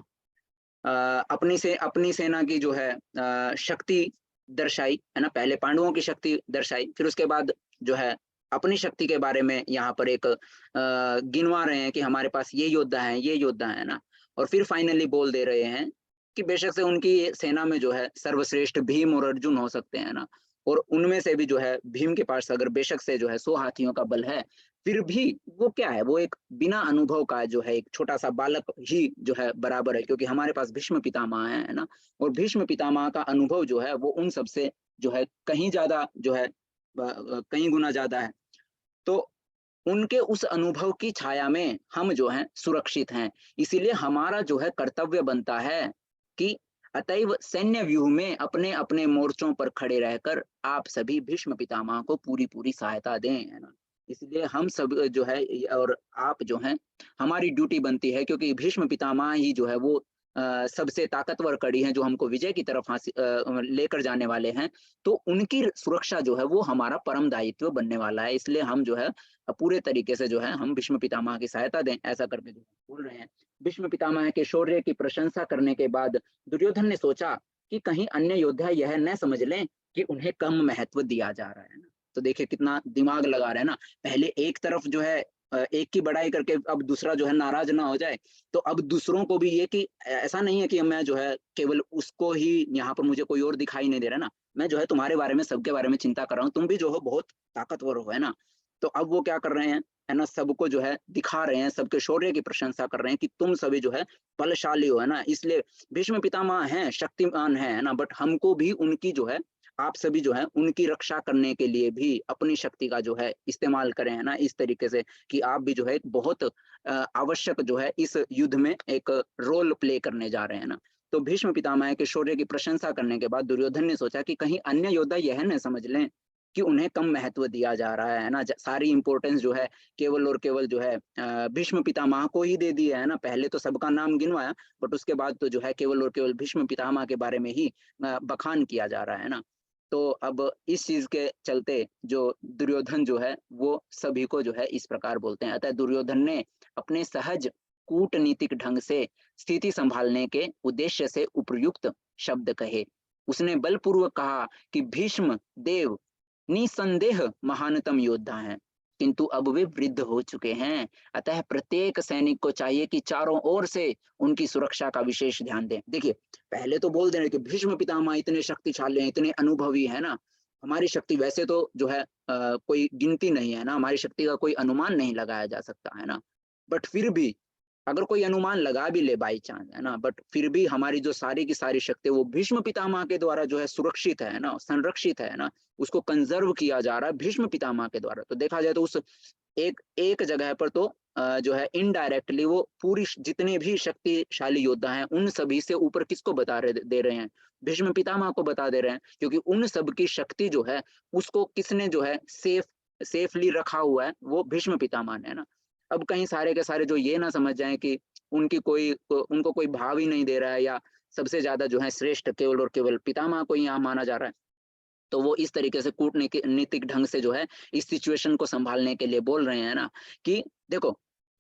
अपनी सेना की जो है शक्ति दर्शाई, है ना, पहले पांडवों की शक्ति दर्शाई, फिर उसके बाद जो है अपनी शक्ति के बारे में यहाँ पर एक गिनवा रहे हैं कि हमारे पास ये योद्धा है, ये योद्धा है ना, और फिर फाइनली बोल दे रहे हैं कि बेशक से उनकी सेना में जो है सर्वश्रेष्ठ भीम और अर्जुन हो सकते हैं ना, और उनमें से भी जो है भीम के पास अगर बेशक से जो है 100 हाथियों का बल है, फिर भी वो क्या है, वो एक बिना अनुभव का जो है एक छोटा सा बालक ही जो है बराबर है, क्योंकि हमारे पास भीष्म पितामह है ना, और भीष्म पितामह का अनुभव जो है वो उन सबसे जो है कहीं ज्यादा जो है कहीं गुना ज्यादा है। तो उनके उस अनुभव की छाया में हम जो हैं सुरक्षित हैं, इसीलिए हमारा जो है कर्तव्य बनता है कि अतएव सैन्य व्यूह में अपने अपने मोर्चों पर खड़े रहकर आप सभी भीष्म पितामह को पूरी पूरी सहायता दें, है ना। इसलिए हम सब जो है और आप जो हैं, हमारी ड्यूटी बनती है, क्योंकि भीष्म पितामह ही जो है वो सबसे ताकतवर कड़ी है जो हमको विजय की तरफ लेकर जाने वाले हैं। तो उनकी सुरक्षा जो है वो हमारा परम दायित्व बनने वाला है, इसलिए हम जो है पूरे तरीके से जो है हम भीष्म पितामह की सहायता दें, ऐसा करके जो बोल रहे हैं। भीष्म पितामह के शौर्य की प्रशंसा करने के बाद दुर्योधन ने सोचा कि कहीं अन्य योद्धा यह न समझ लें कि उन्हें कम महत्व दिया जा रहा है ना। तो देखिए कितना दिमाग लगा रहे हैं ना, पहले एक तरफ जो है एक की बड़ाई करके अब दूसरा जो है नाराज ना हो जाए, तो अब दूसरों को भी ये कि ऐसा नहीं है कि मैं जो है केवल उसको ही यहाँ पर मुझे कोई और दिखाई नहीं दे रहा ना, मैं जो है तुम्हारे बारे में सबके बारे में चिंता कर रहा हूँ, तुम भी जो हो बहुत ताकतवर हो, है ना। तो अब वो क्या कर रहे हैं, है ना, सबको जो है दिखा रहे हैं, सबके शौर्य की प्रशंसा कर रहे हैं कि तुम सभी जो है बलशाली हो, है ना। इसलिए भीष्म पितामह हैं, शक्तिमान है ना, बट हमको भी उनकी जो है आप सभी जो है उनकी रक्षा करने के लिए भी अपनी शक्ति का जो है इस्तेमाल करें, है ना, इस तरीके से कि आप भी जो है बहुत आवश्यक जो है इस युद्ध में एक रोल प्ले करने जा रहे हैं ना। तो भीष्म पितामह के शौर्य की प्रशंसा करने के बाद दुर्योधन ने सोचा कि कहीं अन्य योद्धा यह न समझ लें कि उन्हें कम महत्व दिया जा रहा है ना, सारी इंपॉर्टेंस जो है केवल और केवल जो है भीष्म पितामह को ही दे दिया है ना। पहले तो सबका नाम गिनवाया, बट उसके बाद तो जो है केवल और केवल भीष्म पितामह के बारे में ही बखान किया जा रहा है ना। तो अब इस चीज के चलते जो दुर्योधन जो है वो सभी को जो है इस प्रकार बोलते हैं। अतः दुर्योधन ने अपने सहज कूटनीतिक ढंग से स्थिति संभालने के उद्देश्य से उपयुक्त शब्द कहे। उसने बलपूर्वक कहा कि भीष्म देव निसंदेह महानतम योद्धा हैं, किंतु अब वे वृद्ध हो चुके हैं, अतः प्रत्येक सैनिक को चाहिए कि चारों ओर से उनकी सुरक्षा का विशेष ध्यान दें। देखिए पहले तो बोल दे रहे कि भीष्म पितामह इतने शक्तिशाली हैं, इतने अनुभवी है ना, हमारी शक्ति वैसे तो जो है कोई गिनती नहीं है ना, हमारी शक्ति का कोई अनुमान नहीं लगाया जा सकता है ना, बट फिर भी अगर कोई अनुमान लगा भी ले बाई चांस, है ना, बट फिर भी हमारी जो सारी की सारी शक्ति वो भीष्म पितामह के द्वारा जो है सुरक्षित है ना, संरक्षित है ना, उसको कंजर्व किया जा रहा है भीष्म पितामह के द्वारा। तो देखा जाए तो उस एक एक जगह पर तो जो है इनडायरेक्टली वो पूरी जितने भी शक्तिशाली योद्धा हैं उन सभी से ऊपर किसको बता रहे दे रहे हैं, भीष्म पितामह को बता दे रहे हैं, क्योंकि उन सब की शक्ति जो है उसको किसने जो है सेफली रखा हुआ है, वो भीष्म पितामह ने, है ना। अब कहीं सारे के सारे जो ये ना समझ जाए कि उनको कोई भाव ही नहीं दे रहा है, या सबसे ज्यादा जो है श्रेष्ठ केवल और केवल पितामह को ही यहाँ माना जा रहा है, तो वो इस तरीके से कूटनीतिक ढंग से जो है इस सिचुएशन को संभालने के लिए बोल रहे हैं ना कि देखो,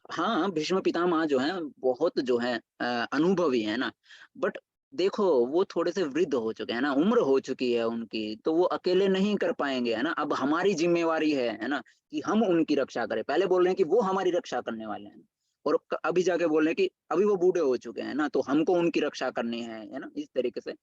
हाँ भीष्म पितामह जो है बहुत जो है अनुभवी है ना, बट देखो वो थोड़े से वृद्ध हो चुके हैं ना, उम्र हो चुकी है उनकी, तो वो अकेले नहीं कर पाएंगे, है ना। अब हमारी जिम्मेवारी है ना, कि हम उनकी रक्षा करें। पहले बोल रहे हैं कि वो हमारी रक्षा करने वाले हैं, और अभी जाके बोल रहे हैं कि अभी वो बूढ़े हो चुके हैं ना, तो हमको उनकी रक्षा करनी है ना, इस तरीके से।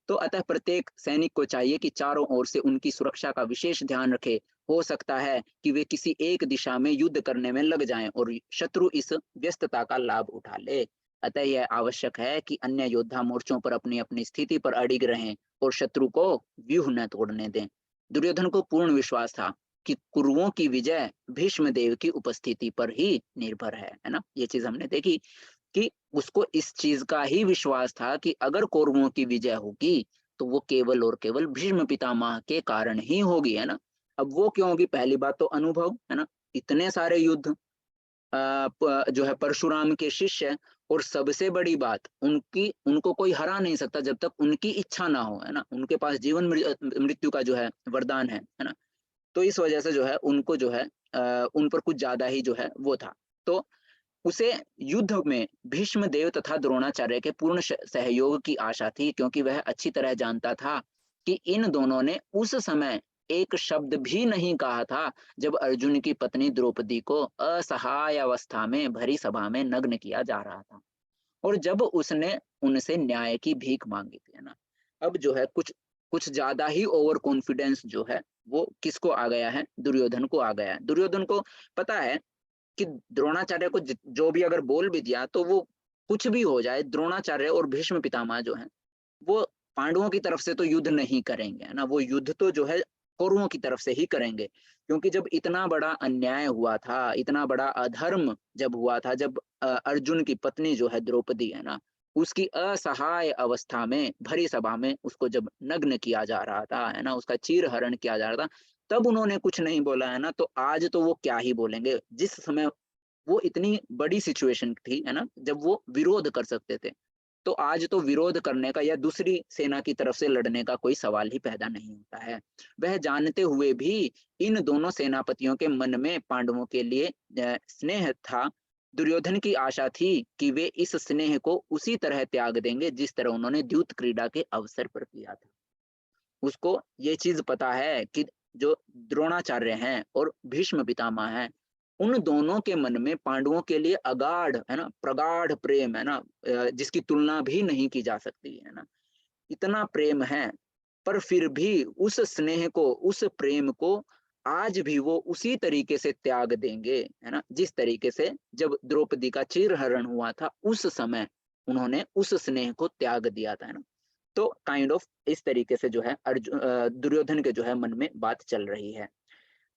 तो अतः प्रत्येक सैनिक को चाहिए कि चारों ओर से उनकी सुरक्षा का विशेष ध्यान रखे। हो सकता है कि वे किसी एक दिशा में युद्ध करने में लग जाएं और शत्रु इस व्यस्तता का लाभ उठा ले। अतः यह आवश्यक है कि अन्य योद्धा मोर्चों पर अपनी अपनी स्थिति पर अडिग रहें और शत्रु को व्यूह न तोड़ने दें। दुर्योधन को पूर्ण विश्वास था कि कुरुओं की विजय भीष्म देव की उपस्थिति पर ही निर्भर है ना। ये चीज हमने देखी कि उसको इस चीज का ही विश्वास था कि अगर कौरवों की विजय होगी तो वो केवल और केवल भीष्म पितामह के कारण ही होगी, है ना। अब वो क्यों होगी? पहली बात तो अनुभव, है ना। इतने सारे युद्ध जो है परशुराम के शिष्य, और सबसे बड़ी बात उनको कोई हरा नहीं सकता जब तक उनकी इच्छा ना हो, है ना। उनके पास जीवन मृत्यु का जो है वरदान है ना। तो इस वजह से जो है उनको जो है उन पर कुछ ज्यादा ही जो है वो था। तो उसे युद्ध में भीष्म देव तथा द्रोणाचार्य के पूर्ण सहयोग की आशा थी, क्योंकि वह अच्छी तरह जानता था कि इन दोनों ने उस समय एक शब्द भी नहीं कहा था जब अर्जुन की पत्नी द्रौपदी को असहाय अवस्था में भरी सभा में नग्न किया जा रहा था, और जब उसने उनसे न्याय की भीख मांगी थी, है ना। अब जो है कुछ कुछ ज्यादा ही ओवर कॉन्फिडेंस जो है वो किसको आ गया है? दुर्योधन को आ गया है। दुर्योधन को पता है कि द्रोणाचार्य को जो भी अगर बोल भी दिया तो वो कुछ भी हो जाए, द्रोणाचार्य और भीष्म पितामह जो है वो पांडवों की तरफ से तो युद्ध नहीं करेंगे, है ना। वो युद्ध तो जो है कौरवों की तरफ से ही करेंगे, क्योंकि जब इतना बड़ा अन्याय हुआ था, इतना बड़ा अधर्म जब हुआ था, जब अर्जुन की पत्नी जो है द्रौपदी, है ना, उसकी असहाय अवस्था में भरी सभा में उसको जब नग्न किया जा रहा था, है ना, उसका चीर हरण किया जा रहा था, तब उन्होंने कुछ नहीं बोला, है ना। तो आज तो वो क्या ही बोलेंगे, जिस समय वो इतनी बड़ी सिचुएशन थी, है ना, जब वो विरोध कर सकते थे। तो आज तो विरोध करने का या दूसरी सेना की तरफ से लड़ने का कोई सवाल ही पैदा नहीं होता है। वह जानते हुए भी इन दोनों सेनापतियों के मन में पांडवों के लिए स्नेह था। दुर्योधन की आशा थी कि वे इस स्नेह को उसी तरह त्याग देंगे जिस तरह उन्होंने द्यूत क्रीड़ा के अवसर पर किया था। उसको ये चीज पता है कि जो द्रोणाचार्य हैं और भीष्म पितामह हैं, उन दोनों के मन में पांडवों के लिए अगाढ़, है ना, प्रगाढ़ प्रेम, है ना, जिसकी तुलना भी नहीं की जा सकती, है ना। इतना प्रेम है, पर फिर भी उस स्नेह को, उस प्रेम को आज भी वो उसी तरीके से त्याग देंगे, है ना, जिस तरीके से जब द्रौपदी का चीरहरण हुआ था उस समय उन्होंने उस स्नेह को त्याग दिया था, है ना। तो काइंड ऑफ इस तरीके से जो है दुर्योधन के जो है मन में बात चल रही है।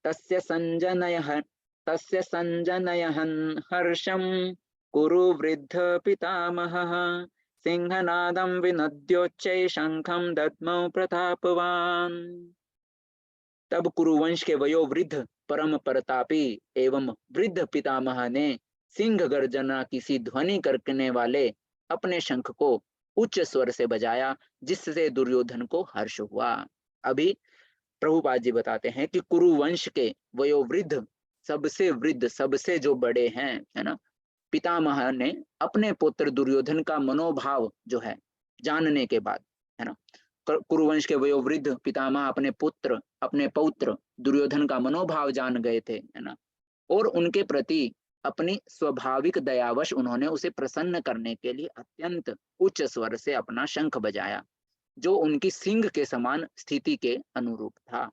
तस्य संजनयः तस्य संजनयहन् हर्षं कुरु वृद्ध पितामहः सिंहनादं विनद्योच्चै शंखं दद्मौ प्रतापवान्। तब कुरुवंश के वयोवृद्ध परम प्रतापी एवं वृद्ध पितामह ने सिंह गर्जना की सी ध्वनि करने वाले अपने शंख को उच्च स्वर से बजाया, जिससे दुर्योधन को हर्ष हुआ। अभी प्रभुपाद जी बताते हैं कि कुरुवंश के वयोवृद्ध, सबसे वृद्ध, सबसे जो बड़े हैं, है ना, पितामह ने अपने पुत्र दुर्योधन का मनोभाव जो है जानने के बाद, है ना, कुरुवंश के वयोवृद्ध पितामह अपने पुत्र, अपने पौत्र दुर्योधन का मनोभाव जान गए थे, है ना, और उनके प्रति अपनी स्वाभाविक दयावश उन्होंने उसे प्रसन्न करने के लिए अत्यंत उच्च स्वर से अपना शंख बजाया, जो उनकी सिंह के समान स्थिति के अनुरूप था।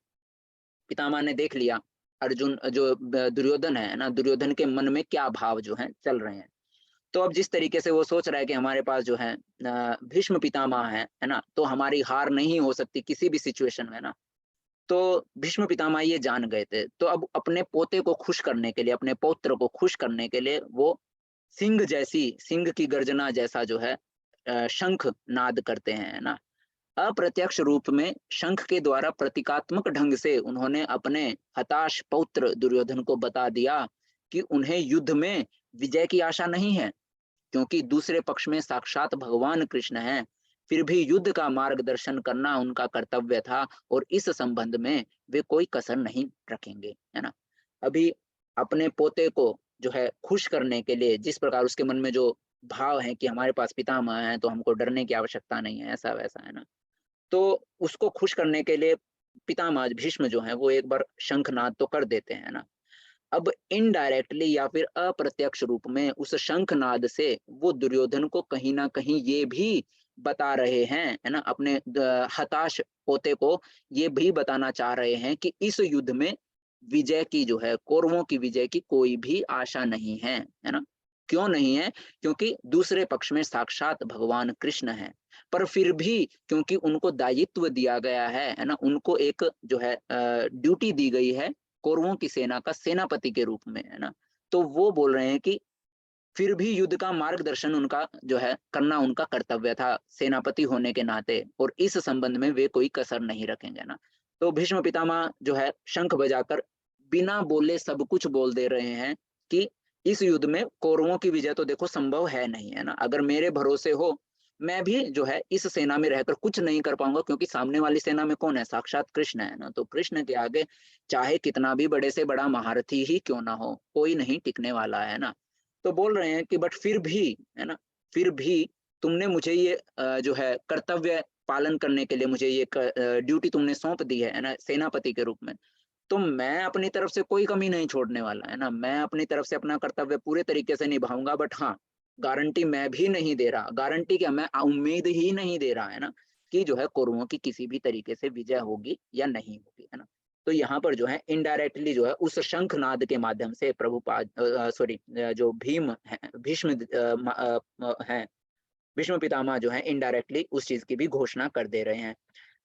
पितामह ने देख लिया अर्जुन जो दुर्योधन है ना, दुर्योधन के मन में क्या भाव जो है चल रहे हैं। तो अब जिस तरीके से वो सोच रहा है कि हमारे पास जो है भीष्म पितामह है ना, तो हमारी हार नहीं हो सकती किसी भी सिचुएशन में ना। तो भीष्म पितामह ये जान गए थे, तो अब अपने पोते को खुश करने के लिए, अपने पौत्र को खुश करने के लिए वो सिंह जैसी, सिंह की गर्जना जैसा जो है शंख नाद करते हैं, है ना। अप्रत्यक्ष रूप में शंख के द्वारा प्रतीकात्मक ढंग से उन्होंने अपने हताश पौत्र दुर्योधन को बता दिया कि उन्हें युद्ध में विजय की आशा नहीं है, क्योंकि दूसरे पक्ष में साक्षात भगवान कृष्ण हैं। फिर भी युद्ध का मार्गदर्शन करना उनका कर्तव्य था और इस संबंध में वे कोई कसर नहीं रखेंगे, है ना। अभी अपने पोते को जो है खुश करने के लिए, जिस प्रकार उसके मन में जो भाव है कि हमारे पास पितामह है तो हमको डरने की आवश्यकता नहीं है, ऐसा वैसा, है ना, तो उसको खुश करने के लिए पितामह भीष्म जो है वो एक बार शंखनाद तो कर देते हैं ना। अब इनडायरेक्टली या फिर अप्रत्यक्ष रूप में उस शंखनाद से वो दुर्योधन को कहीं ना कहीं ये भी बता रहे हैं, है ना, अपने हताश पोते को ये भी बताना चाह रहे हैं कि इस युद्ध में विजय की जो है, कौरवों की विजय की कोई भी आशा नहीं है ना। क्यों नहीं है? क्योंकि दूसरे पक्ष में साक्षात भगवान कृष्ण हैं। पर फिर भी क्योंकि उनको दायित्व दिया गया है ना, उनको एक जो है ड्यूटी दी गई है कौरवों की सेना का सेनापति के रूप में, है ना। तो वो बोल रहे हैं कि फिर भी युद्ध का मार्गदर्शन उनका जो है करना उनका कर्तव्य था सेनापति होने के नाते, और इस संबंध में वे कोई कसर नहीं रखेंगे ना। तो भीष्म पितामह जो है शंख बजाकर बिना बोले सब कुछ बोल दे रहे हैं कि इस युद्ध में कौरवों की विजय तो देखो संभव है नहीं, है ना। अगर मेरे भरोसे हो, मैं भी जो है इस सेना में रहकर कुछ नहीं कर पाऊंगा, क्योंकि सामने वाली सेना में कौन है? साक्षात कृष्ण है ना। तो कृष्ण के आगे चाहे कितना भी बड़े से बड़ा महारथी ही क्यों ना हो, कोई नहीं टिकने वाला, है ना। तो बोल रहे हैं कि बट फिर भी, है ना, फिर भी तुमने मुझे ये जो है कर्तव्य पालन करने के लिए मुझे ये ड्यूटी तुमने सौंप दी है ना, सेनापति के रूप में। तो मैं अपनी तरफ से कोई कमी नहीं छोड़ने वाला, है ना। मैं अपनी तरफ से अपना कर्तव्य पूरे तरीके से निभाऊंगा, बट हाँ, गारंटी मैं भी नहीं दे रहा। गारंटी क्या, मैं उम्मीद ही नहीं दे रहा, है ना, कि जो है कौरवों की किसी भी तरीके से विजय होगी या नहीं होगी, है ना। तो यहाँ पर जो है इनडायरेक्टली जो है उस शंखनाद के माध्यम से प्रभुपाद सॉरी जो भीम है, भीष्म हैं, भीष्म पितामह जो है इनडायरेक्टली उस चीज की भी घोषणा कर दे रहे हैं।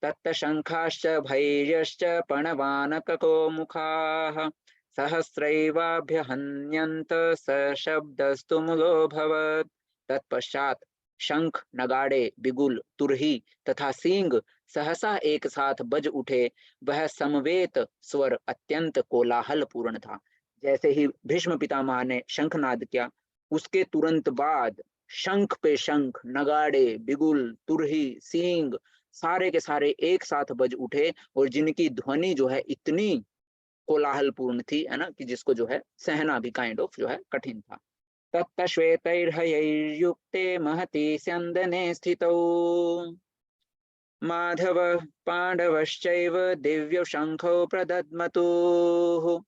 तत्त शंखाश्च भैर्यश्च पणवानकको मुखाः सहस्रैवाभ्यहन्यन्त सशब्दस्तु मूलोऽभवत्। तत्पश्चात शंख, नगाड़े, बिगुल, तुरही तथा सींग सहसा एक साथ बज उठे। वह समवेत स्वर अत्यंत कोलाहल पूर्ण था। जैसे ही भीष्म पितामह ने शंखनाद किया, उसके तुरंत बाद शंख पे शंख, नगाड़े, बिगुल, तुरही, सींग सारे के सारे एक साथ बज उठे, और जिनकी ध्वनि जो है इतनी कोलाहलपूर्ण थी, है ना, कि जिसको जो है सहना भी काइंड ऑफ जो है कठिन था। तत्त श्वेतैर्हयैर्युक्ते महति स्यन्दने स्थितौ माधव पांडवश्चैव दिव्य शंखौ प्रदद्मतुः।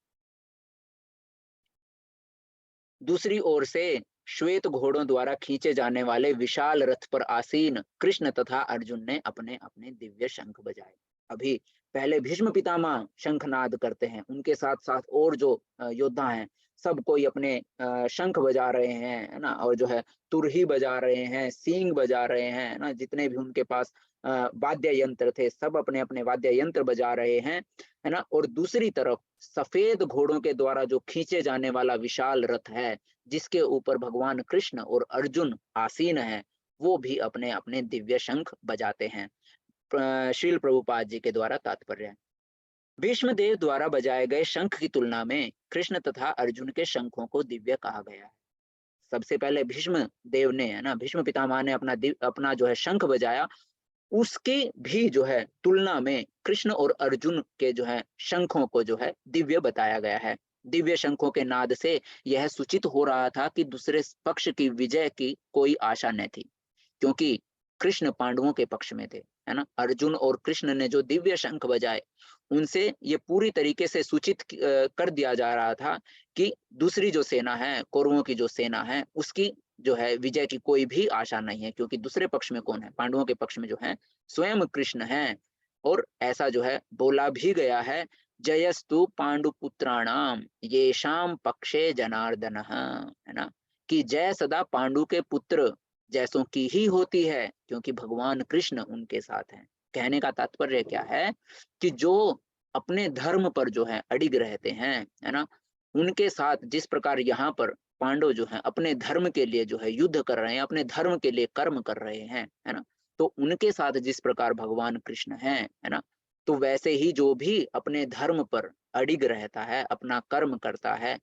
दूसरी ओर से श्वेत घोड़ों द्वारा खींचे जाने वाले विशाल रथ पर आसीन कृष्ण तथा अर्जुन ने अपने अपने दिव्य शंख बजाए। अभी पहले भीष्म पितामह शंखनाद करते हैं, उनके साथ साथ और जो योद्धा हैं सब कोई अपने शंख बजा रहे हैं, है ना, और जो है तुरही बजा रहे हैं, सींग बजा रहे हैं, है ना, जितने भी उनके पास वाद्य यंत्र थे सब अपने अपने वाद्य यंत्र बजा रहे हैं, है ना। और दूसरी तरफ सफेद घोड़ों के द्वारा जो खींचे जाने वाला विशाल रथ है, जिसके ऊपर भगवान कृष्ण और अर्जुन आसीन है, वो भी अपने अपने दिव्य शंख बजाते हैं। श्रील प्रभुपाद जी के द्वारा तात्पर्य है, भीष्म देव द्वारा बजाए गए शंख की तुलना में कृष्ण तथा अर्जुन के शंखों को दिव्य कहा गया है। सबसे पहले भीष्म देव ने, है ना, भीष्म पितामह ने अपना जो है शंख बजाया, उसके भी जो है तुलना में कृष्ण और अर्जुन के जो है शंखों को जो है दिव्य बताया गया है। दिव्य शंखों के नाद से यह सूचित हो रहा था कि दूसरे पक्ष की विजय की कोई आशा न थी, क्योंकि कृष्ण पांडवों के पक्ष में थे, है ना। अर्जुन और कृष्ण ने जो दिव्य शंख बजाए, उनसे ये पूरी तरीके से सूचित कर दिया जा रहा था कि दूसरी जो सेना है, कौरवों की जो सेना है, उसकी जो है विजय की कोई भी आशा नहीं है, क्योंकि दूसरे पक्ष में कौन है? पांडवों के पक्ष में जो है स्वयं कृष्ण है। और ऐसा जो है बोला भी गया है, जयस्तु पांडुपुत्राणाम येषाम पक्षे जनार्दन, है ना, कि जय सदा पांडु के पुत्र जैसों की ही होती है, क्योंकि भगवान कृष्ण उनके साथ हैं। कहने का तात्पर्य क्या है कि जो अपने धर्म पर जो है अडिग रहते हैं, है ना, उनके साथ जिस प्रकार यहाँ पर पांडव जो है अपने धर्म के लिए जो है युद्ध कर रहे हैं, अपने धर्म के लिए कर्म कर रहे हैं, है ना, तो उनके साथ जिस प्रकार भगवान कृष्ण हैं, है ना, तो वैसे ही जो भी अपने धर्म पर अडिग रहता है, अपना कर्म करता है,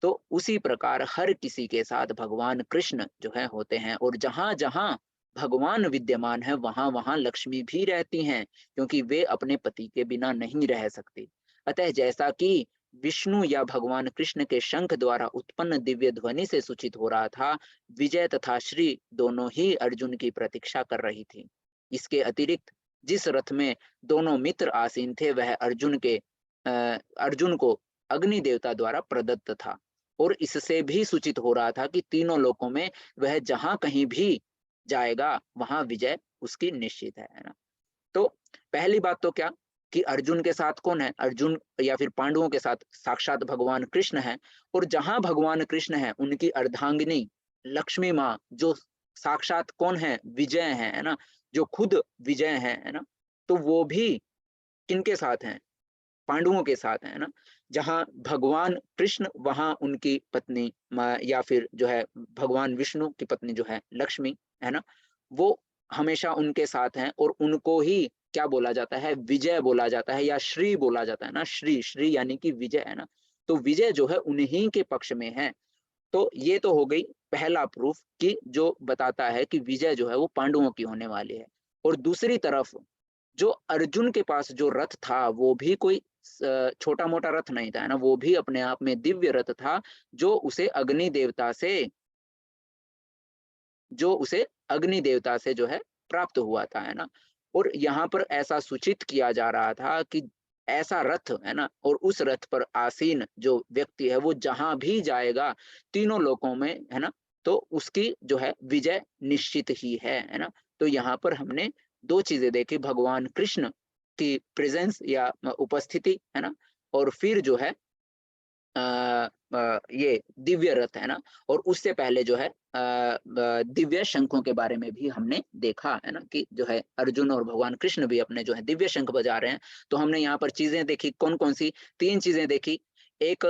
तो उसी प्रकार हर किसी के साथ भगवान कृष्ण जो है होते हैं। और जहां जहां भगवान विद्यमान है, वहां वहां लक्ष्मी भी रहती हैं, क्योंकि वे अपने पति के बिना नहीं रह सकती। अतः जैसा कि विष्णु या भगवान कृष्ण के शंख द्वारा उत्पन्न दिव्य ध्वनि से सूचित हो रहा था, विजय तथा श्री दोनों ही अर्जुन की प्रतीक्षा कर रही थी। इसके अतिरिक्त जिस रथ में दोनों मित्र आसीन थे, वह अर्जुन को अग्नि देवता द्वारा प्रदत्त था, और इससे भी सूचित हो रहा था कि तीनों लोकों में वह जहां कहीं भी जाएगा वहां विजय उसकी निश्चित है ना। तो पहली बात तो क्या कि अर्जुन के साथ कौन है, अर्जुन या फिर पांडवों के साथ साक्षात भगवान कृष्ण है, और जहां भगवान कृष्ण है उनकी अर्धांगिनी लक्ष्मी माँ जो साक्षात कौन है, विजय है ना, जो खुद विजय है ना, तो वो भी किनके साथ हैं, पांडवों के साथ है ना। जहां भगवान कृष्ण वहां उनकी पत्नी या फिर जो है भगवान विष्णु की पत्नी जो है लक्ष्मी है ना, वो हमेशा उनके साथ हैं, और उनको ही क्या बोला जाता है, विजय बोला जाता है या श्री बोला जाता है ना, श्री श्री यानी कि विजय है ना। तो विजय जो है उन्हीं के पक्ष में है। तो ये तो हो गई पहला प्रूफ कि जो बताता है कि विजय जो है वो पांडवों की होने वाली है। और दूसरी तरफ जो अर्जुन के पास जो रथ था वो भी कोई छोटा मोटा रथ नहीं था, है ना, वो भी अपने आप में दिव्य रथ था, जो उसे अग्नि देवता से जो है प्राप्त हुआ था, है ना। और यहाँ पर ऐसा सूचित किया जा रहा था कि ऐसा रथ है ना, और उस रथ पर आसीन जो व्यक्ति है वो जहां भी जाएगा तीनों लोकों में, है ना, तो उसकी जो है विजय निश्चित ही है ना। तो यहाँ पर हमने दो चीजें देखी, भगवान कृष्ण की प्रेजेंस या उपस्थिति है ना, और फिर जो है ये दिव्य रथ है ना, और उससे पहले जो है दिव्य शंखों के बारे में भी हमने देखा है ना, कि जो है अर्जुन और भगवान कृष्ण भी अपने जो है दिव्य शंख बजा रहे हैं। तो हमने यहाँ पर चीजें देखी, कौन कौन सी, तीन चीजें देखी। एक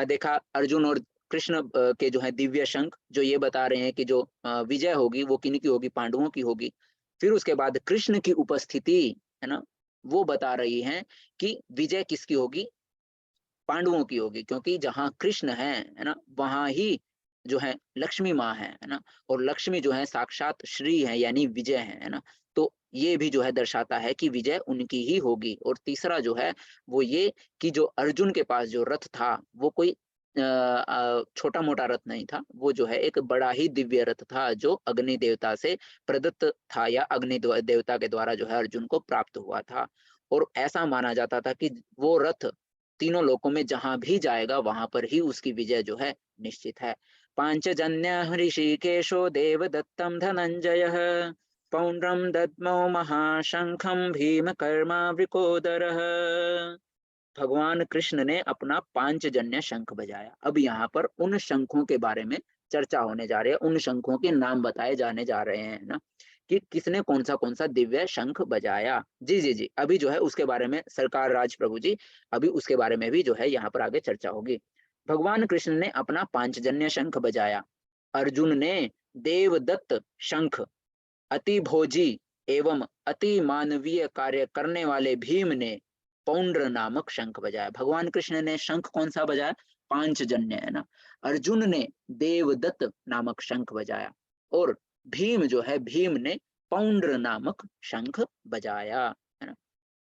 देखा अर्जुन और कृष्ण के जो है दिव्य शंख, जो ये बता रहे हैं कि जो विजय होगी वो किन की होगी, पांडवों की होगी। फिर उसके बाद कृष्ण की उपस्थिति है ना, वो बता रही है कि विजय किसकी होगी, पांडवों की होगी, क्योंकि जहां कृष्ण है ना, वहां ही जो है लक्ष्मी माँ है ना, और लक्ष्मी जो है साक्षात श्री है यानी विजय है ना। तो ये भी जो है दर्शाता है कि विजय उनकी ही होगी। और तीसरा जो है वो ये कि जो अर्जुन के पास जो रथ था वो कोई छोटा मोटा रथ नहीं था, वो जो है एक बड़ा ही दिव्य रथ था, जो अग्नि देवता से प्रदत्त था या अग्नि देवता के द्वारा जो है अर्जुन को प्राप्त हुआ था। और ऐसा माना जाता था कि वो रथ तीनों लोकों में जहां भी जाएगा वहां पर ही उसकी विजय जो है निश्चित है। पांचजन्य ऋषिकेशो देवदत्तम धनंजय पौंड्रम दद्मौ महाशंखम भीम कर्मावृकोदरः। भगवान कृष्ण ने अपना पांचजन्य शंख बजाया। अब यहाँ पर उन शंखों के बारे में चर्चा होने जा रही है, उन शंखों के नाम बताए जाने जा रहे हैं ना, कि किसने कौन सा दिव्य शंख बजाया। जी जी जी, अभी जो है उसके बारे में सरकार राज प्रभु जी, अभी उसके बारे में भी जो है यहाँ पर आगे चर्चा होगी। भगवान कृष्ण ने अपना पांचजन्य शंख बजाया, अर्जुन ने देवदत्त शंख, अति भोजी एवं अति मानवीय कार्य करने वाले भीम ने पौंड्र नामक शंख बजाया। भगवान कृष्ण ने शंख कौन सा बजाया, पांचजन्य है ना। अर्जुन ने देवदत्त नामक शंख बजाया, और भीम जो है, भीम ने पौंड्र नामक शंख बजाया, है ना।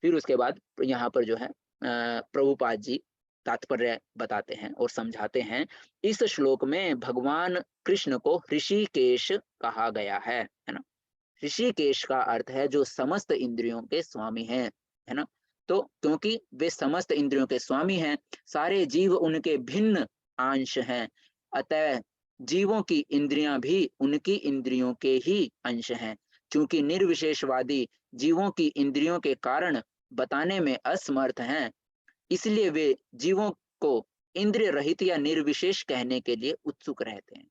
फिर उसके बाद यहाँ पर जो है प्रभुपाद जी तात्पर्य बताते हैं और समझाते हैं। इस श्लोक में भगवान कृष्ण को ऋषिकेश कहा गया है ना। ऋषिकेश का अर्थ है जो समस्त इंद्रियों के स्वामी हैं, है ना। तो क्योंकि वे समस्त इंद्रियों के स्वामी हैं, सारे जीव उनके भिन्न अंश हैं, अतः जीवों की इंद्रियां भी उनकी इंद्रियों के ही अंश हैं। क्योंकि निर्विशेषवादी जीवों की इंद्रियों के कारण बताने में असमर्थ हैं, इसलिए वे जीवों को इंद्रिय रहित या निर्विशेष कहने के लिए उत्सुक रहते हैं।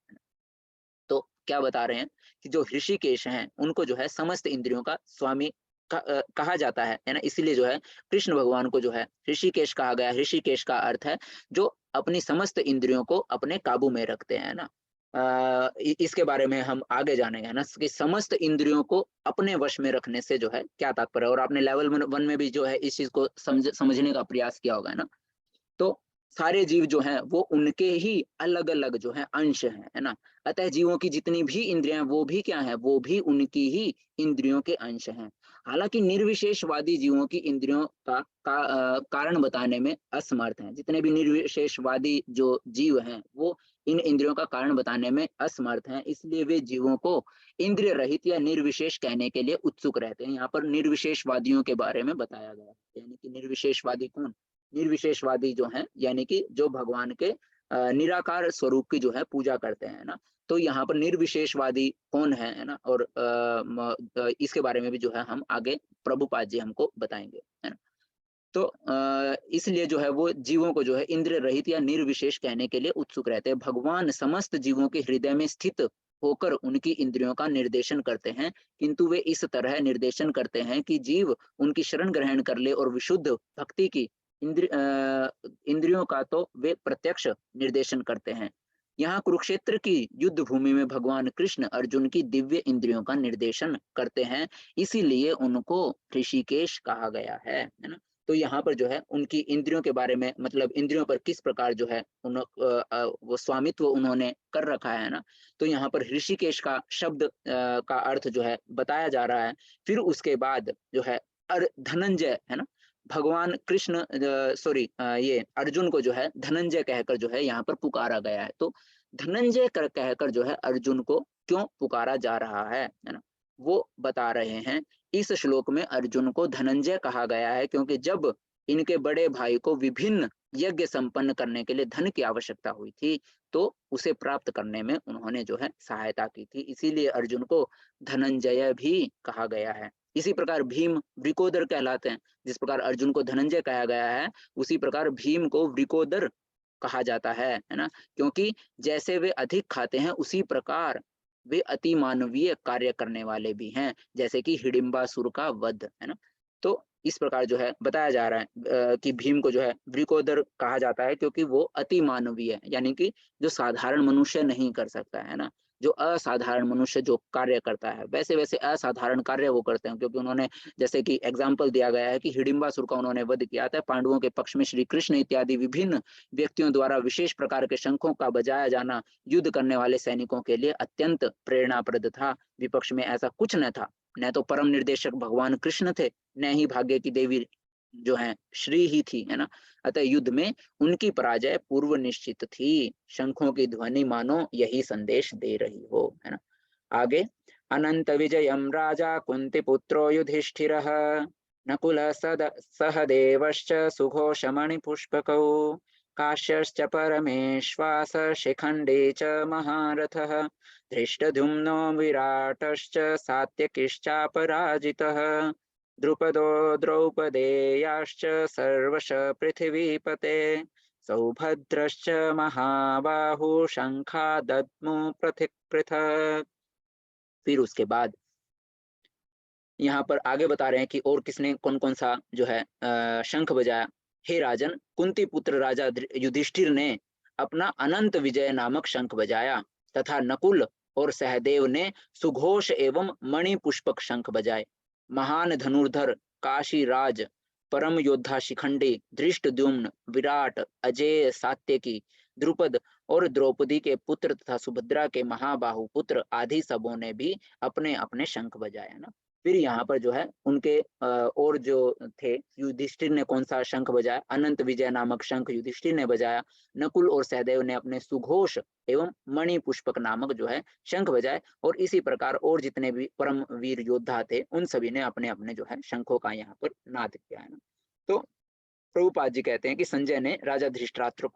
तो क्या बता रहे हैं कि जो ऋषिकेश हैं उनको जो है समस्त इंद्रियों का स्वामी कहा जाता है ना। इसीलिए जो है कृष्ण भगवान को जो है ऋषिकेश कहा गया। ऋषिकेश का अर्थ है जो अपनी समस्त इंद्रियों को अपने काबू में रखते हैं ना। इसके बारे में हम आगे जानेंगे, है ना, कि समस्त इंद्रियों को अपने वश में रखने से जो है क्या तात्पर्य है। और आपने लेवल 1 में भी जो है इस चीज को समझने का प्रयास किया होगा, है ना। तो सारे जीव जो हैं वो उनके ही अलग अलग जो है अंश हैं, है ना। अतः जीवों की जितनी भी इंद्रियां वो भी क्या है, वो भी उनकी ही इंद्रियों के अंश हैं। हालांकि निर्विशेषवादी जीवों की इंद्रियों का कारण बताने में असमर्थ हैं। जितने भी निर्विशेषवादी जो जीव हैं वो इन इंद्रियों का कारण बताने में असमर्थ हैं, इसलिए वे जीवों को इंद्रिय रहित या निर्विशेष कहने के लिए उत्सुक रहते हैं। यहाँ पर निर्विशेषवादियों के बारे में बताया गया है, यानी कि निर्विशेषवादी कौन, निर्विशेषवादी जो हैं, यानी कि जो भगवान के निराकार स्वरूप की जो है पूजा करते हैं ना। तो यहाँ पर निर्विशेषवादी कौन है ना, और इसके बारे में भी जो है हम आगे प्रभुपाद जी हमको बताएंगे, है ना। तो इसलिए जो है वो जीवों को जो है इंद्रिय रहित या निर्विशेष कहने के लिए उत्सुक रहते हैं। भगवान समस्त जीवों के हृदय में स्थित होकर उनकी इंद्रियों का निर्देशन करते हैं, किंतु वे इस तरह निर्देशन करते हैं कि जीव उनकी शरण ग्रहण कर ले, और विशुद्ध भक्ति की इंद्रियों का तो वे प्रत्यक्ष निर्देशन करते हैं। यहाँ कुरुक्षेत्र की युद्ध भूमि में भगवान कृष्ण अर्जुन की दिव्य इंद्रियों का निर्देशन करते हैं, इसीलिए उनको ऋषिकेश कहा गया है ना। तो यहाँ पर जो है उनकी इंद्रियों के बारे में, मतलब इंद्रियों पर किस प्रकार जो है वो स्वामित्व उन्होंने कर रखा है ना, तो यहाँ पर ऋषिकेश का शब्द का अर्थ जो है बताया जा रहा है। फिर उसके बाद जो है धनंजय है ना, भगवान कृष्ण ये अर्जुन को जो है धनंजय कहकर जो है यहाँ पर पुकारा गया है। तो धनंजय कहकर जो है अर्जुन को क्यों पुकारा जा रहा है ना, वो बता रहे हैं। इस श्लोक में अर्जुन को धनंजय कहा गया है क्योंकि जब इनके बड़े भाई को विभिन्न यज्ञ संपन्न करने के लिए धन की आवश्यकता हुई थी, तो उसे प्राप्त करने में उन्होंने जो है सहायता की थी, इसीलिए अर्जुन को धनंजय भी कहा गया है। इसी प्रकार भीम वृकोदर कहलाते हैं। जिस प्रकार अर्जुन को धनंजय कहा गया है, उसी प्रकार भीम को वृकोदर कहा जाता है ना, क्योंकि जैसे वे अधिक खाते हैं उसी प्रकार वे अति मानवीय कार्य करने वाले भी हैं, जैसे कि हिडिंबासुर का वध, है ना। तो इस प्रकार जो है बताया जा रहा है कि भीम को जो है वृकोदर कहा जाता है, क्योंकि वो अति मानवीय है, यानी कि जो साधारण मनुष्य नहीं कर सकता है ना, जो असाधारण मनुष्य जो कार्य करता है, वैसे वैसे असाधारण कार्य वो करते हैं। क्योंकि उन्होंने, जैसे कि एग्जाम्पल दिया गया है कि हिडिंबासुर का उन्होंने वध किया था, पांडवों के पक्ष में श्री कृष्ण इत्यादि विभिन्न व्यक्तियों द्वारा विशेष प्रकार के शंखों का बजाया जाना युद्ध करने वाले सैनिकों के लिए अत्यंत प्रेरणाप्रद था। विपक्ष में ऐसा कुछ न था, न तो परम निर्देशक भगवान कृष्ण थे, न ही भाग्य की देवी जो है श्री ही थी, है ना। अतः युद्ध में उनकी पराजय पूर्व निश्चित थी। शंखों की ध्वनि मानो यही संदेश दे रही हो, है ना। आगे, अनंत विजयम राजा कुंती पुत्रो युधिष्ठिरः नकुल सहदेवश्च सुघोषमणि पुष्पकौ काश्यश्च परमेश्वास शिखंडे च महारथः धृष्टद्युम्नो विराटश्च सात्यकिश्चापराजितः द्रुपदो द्रौपदेयाश्च सर्वश पृथिवीपते सौभद्रश्च महाबाहु शंखा दद्मु पृथक् पृथक्। फिर उसके बाद यहाँ पर आगे बता रहे हैं कि और किसने कौन कौन सा जो है शंख बजाया। हे राजन, कुंती पुत्र राजा युधिष्ठिर ने अपना अनंत विजय नामक शंख बजाया, तथा नकुल और सहदेव ने सुघोष एवं मणि पुष्पक शंख बजाए। महान धनुर्धर काशीराज, परम योद्धा शिखंडी, धृष्टद्युम्न, विराट, अजेय, सात्यकी, द्रुपद और द्रौपदी के पुत्र तथा सुभद्रा के महाबाहु पुत्र आदि सबों ने भी अपने अपने शंख बजाया ना। फिर यहाँ पर जो है उनके और जो थे, युधिष्ठिर ने कौन सा शंख बजाया? अनंत विजय नामक शंख युधिष्ठिर ने बजाया। नकुल और सहदेव ने अपने सुघोष एवं मणि पुष्पक नामक जो है शंख बजाए, और इसी प्रकार और जितने भी परम वीर योद्धा थे उन सभी ने अपने अपने जो है शंखों का यहाँ पर नाद किया है ना। तो प्रभुपाद जी कहते हैं कि संजय ने राजा धृतराष्ट्र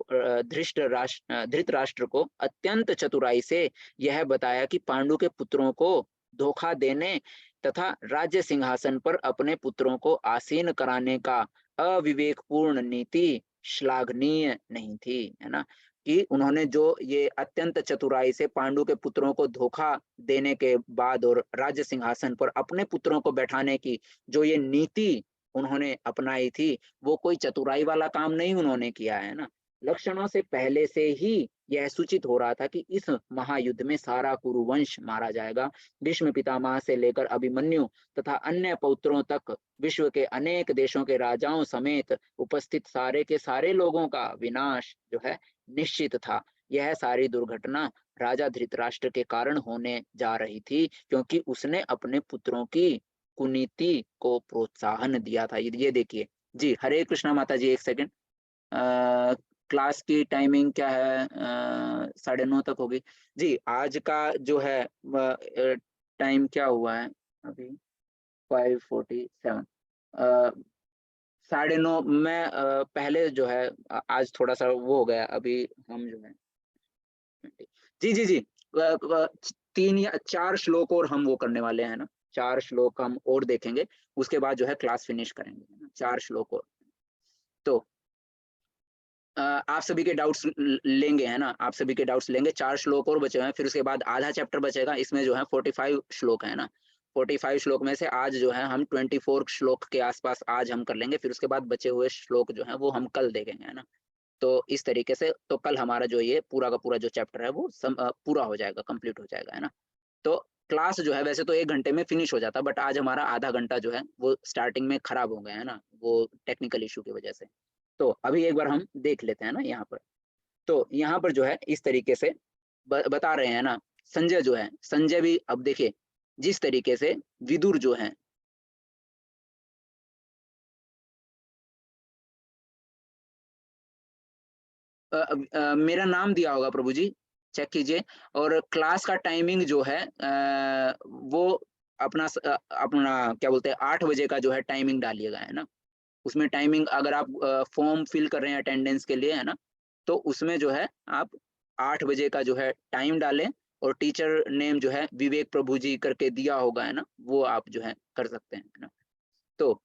को अत्यंत चतुराई से यह बताया कि पांडु के पुत्रों को धोखा देने तथा राज्य सिंहासन पर अपने पुत्रों को आसीन कराने का अविवेकपूर्ण नीति श्लाघनीय नहीं थी, है ना। कि उन्होंने जो ये अत्यंत चतुराई से पांडु के पुत्रों को धोखा देने के बाद और राज्य सिंहासन पर अपने पुत्रों को बैठाने की जो ये नीति उन्होंने अपनाई थी, वो कोई चतुराई वाला काम नहीं उन्होंने किया है ना। लक्षणों से पहले से ही यह सूचित हो रहा था कि इस महायुद्ध में सारा कुरुवंश मारा जाएगा। भीष्म पितामह से लेकर अभिमन्यु तथा अन्य पौत्रों तक विश्व के अनेक देशों के राजाओं समेत उपस्थित सारे के सारे लोगों का विनाश जो है निश्चित था। यह सारी दुर्घटना राजा धृतराष्ट्र के कारण होने जा रही थी, क्योंकि उसने अपने पुत्रों की कुनीति को प्रोत्साहन दिया था। ये देखिए जी। हरे कृष्णा माता जी, एक सेकंड। क्लास की टाइमिंग क्या है? 9:30 तक होगी जी। आज का जो है टाइम क्या हुआ है अभी? 5:47। 9:30 मैं पहले जो है आज थोड़ा-सा वो हो गया, अभी हम जो है जी, जी, जी। 3 या 4 श्लोक और हम वो करने वाले हैं ना, 4 श्लोक हम और देखेंगे, उसके बाद जो है क्लास फिनिश करेंगे, है ना? 4 श्लोक और। तो आप सभी के डाउट्स लेंगे, है ना? आप सभी के डाउट्स लेंगे, 4 श्लोक और बचे हुए हैं, फिर उसके बाद आधा चैप्टर बचेगा, इसमें जो है 45 श्लोक है ना? 45 श्लोक में से आज जो है हम 24 श्लोक के आस-पास आज हम कर लेंगे, फिर उसके बाद बचे हुए श्लोक जो हैं वो हम कल देखेंगे, है ना? तो इस तरीके से तो कल हमारा जो ये पूरा का पूरा जो चैप्टर है वो पूरा हो जाएगा, कंप्लीट हो जाएगा, है ना? तो क्लास जो है वैसे तो 1 घंटे में फिनिश हो जाता, बट आज हमारा आधा घंटा जो है वो स्टार्टिंग में खराब हो गया, है ना? वो टेक्निकल इश्यू की वजह से। तो अभी एक बार हम देख लेते हैं ना यहाँ पर। तो यहाँ पर जो है इस तरीके से बता रहे हैं ना, संजय जो है, संजय भी अब देखिए जिस तरीके से विदुर जो हैं मेरा नाम दिया होगा प्रभु जी, चेक कीजिए। और क्लास का टाइमिंग जो है वो अपना क्या बोलते हैं 8 बजे का जो है टाइमिंग डालिएगा, है ना? उसमें टाइमिंग अगर आप फॉर्म फिल कर रहे हैं अटेंडेंस के लिए, है ना? तो उसमें जो है आप 8 बजे का जो है टाइम डालें, और टीचर नेम जो है विवेक प्रभु जी करके दिया होगा, है ना? वो आप जो है कर सकते हैं, है ना? तो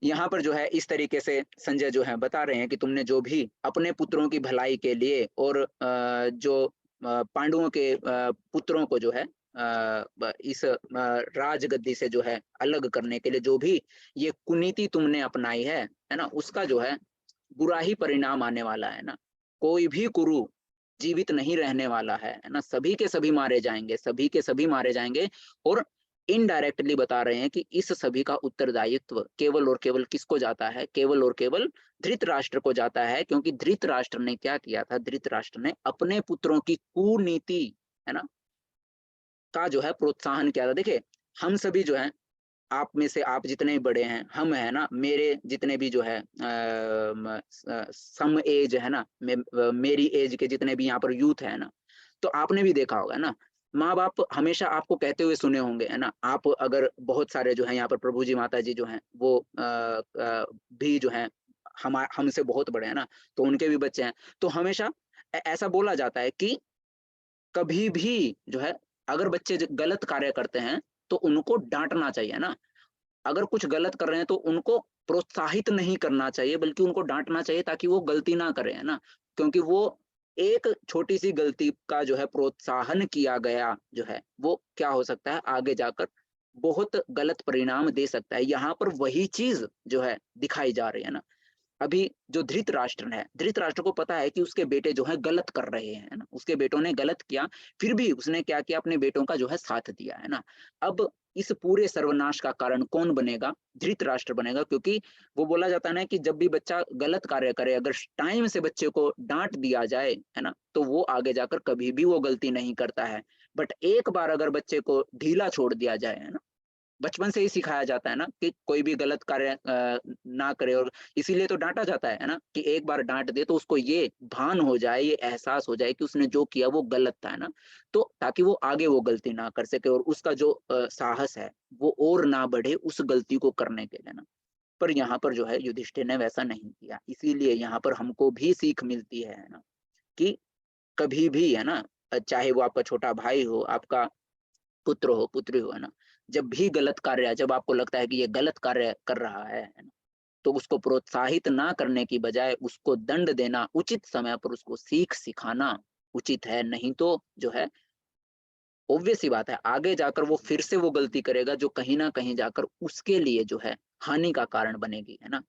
यहाँ पर जो है इस तरीके से संजय जो है बता रहे हैं कि तुमने जो भी अपने पुत्रों की भलाई के लिए और जो पांडवों के पुत्रों को जो है इस राजगद्दी से जो है अलग करने के लिए जो भी ये कुनीति तुमने अपनाई है ना? उसका जो है बुरा ही परिणाम आने वाला है ना? कोई भी कुरु जीवित नहीं रहने वाला है ना? सभी के सभी मारे जाएँगे, सभी के सभी मारे जाएँगे। और इनडायरेक्टली बता रहे हैं कि इस सभी का उत्तरदायित्व केवल और केवल किसको जाता है? केवल और केवल धृतराष्ट्र को जाता है, क्योंकि धृतराष्ट्र ने क्या किया था? धृतराष्ट्र ने अपने पुत्रों की कुनीति, है ना? का जो है प्रोत्साहन किया था। देखिए, हम सभी जो हैं, आप में से आप जितने भी बड़े हैं, हम है ना, मेरे जितने भी जो है सम एज है ना, मेरी एज के जितने भी यहाँ पर यूथ है ना, तो आपने भी देखा होगा ना, माँ-बाप हमेशा आपको कहते हुए सुने होंगे, है ना? आप अगर बहुत सारे जो हैं यहाँ पर प्रभु जी, माता जी जो हैं वो भी जो हैं हमसे बहुत बड़े हैं ना, तो उनके भी बच्चे हैं। तो हमेशा ऐसा बोला जाता है कि कभी भी जो है अगर बच्चे गलत कार्य करते हैं, तो उनको डाँटना चाहिए ना। अगर कुछ गलत कर रहे हैं तो उनको प्रोत्साहित नहीं करना चाहिए, बल्कि उनको डाँटना चाहिए ताकि वो गलती ना करें, है ना? क्योंकि वो एक छोटी-सी गलती का जो है प्रोत्साहन किया गया जो है, वो क्या हो सकता है आगे जाकर बहुत गलत परिणाम दे सकता है। यहाँ पर वही चीज़ जो है दिखाई जा रही है ना। अभी जो धृतराष्ट्र है, धृतराष्ट्र को पता है कि उसके बेटे जो हैं गलत कर रहे हैं, है ना? उसके बेटों ने गलत किया, फिर भी उसने क्या किया? अपने बेटों का जो है साथ दिया, है ना? अब इस पूरे सर्वनाश का कारण कौन बनेगा? धृतराष्ट्र बनेगा, क्योंकि वो बोला जाता है ना कि जब भी बच्चा गलत कार्य करे, अगर टाइम से बच्चे को डाँट दिया जाए, है ना? तो वो आगे जाकर कभी भी वो गलती नहीं करता है। बट एक बार अगर बच्चे को ढीला छोड़ दिया जाए, है ना? बचपन से ही सिखाया जाता है ना कि कोई भी गलत कार्य ना करे, और इसीलिए तो डाँटा जाता है ना? कि एक बार डाँट दे तो उसको ये भान हो जाए, ये एहसास हो जाए कि उसने जो किया वो गलत था, है ना? तो ताकि वो आगे वो गलती ना कर सके, और उसका जो साहस है वो और ना बढ़े उस गलती को करने के लिए ना। पर यहाँ पर जो है युधिष्ठिर ने वैसा नहीं किया। इसीलिए यहाँ पर हमको भी सीख मिलती है ना? कि कभी भी है ना, चाहे वो आपका छोटा भाई हो, आपका पुत्र हो, पुत्री हो, है ना? जब भी गलत कार्य, जब आपको लगता है कि ये गलत कार्य कर रहा है ना? तो उसको प्रोत्साहित ना करने की बजाय उसको दंड देना, उचित समय पर उसको सीख सिखाना उचित है। नहीं तो जो है ऑब्वियस सी बात है, आगे जाकर वो फिर से वो गलती करेगा जो कहीं न कहीं जाकर उसके लिए जो है हानि का कारण बनेगी, है ना?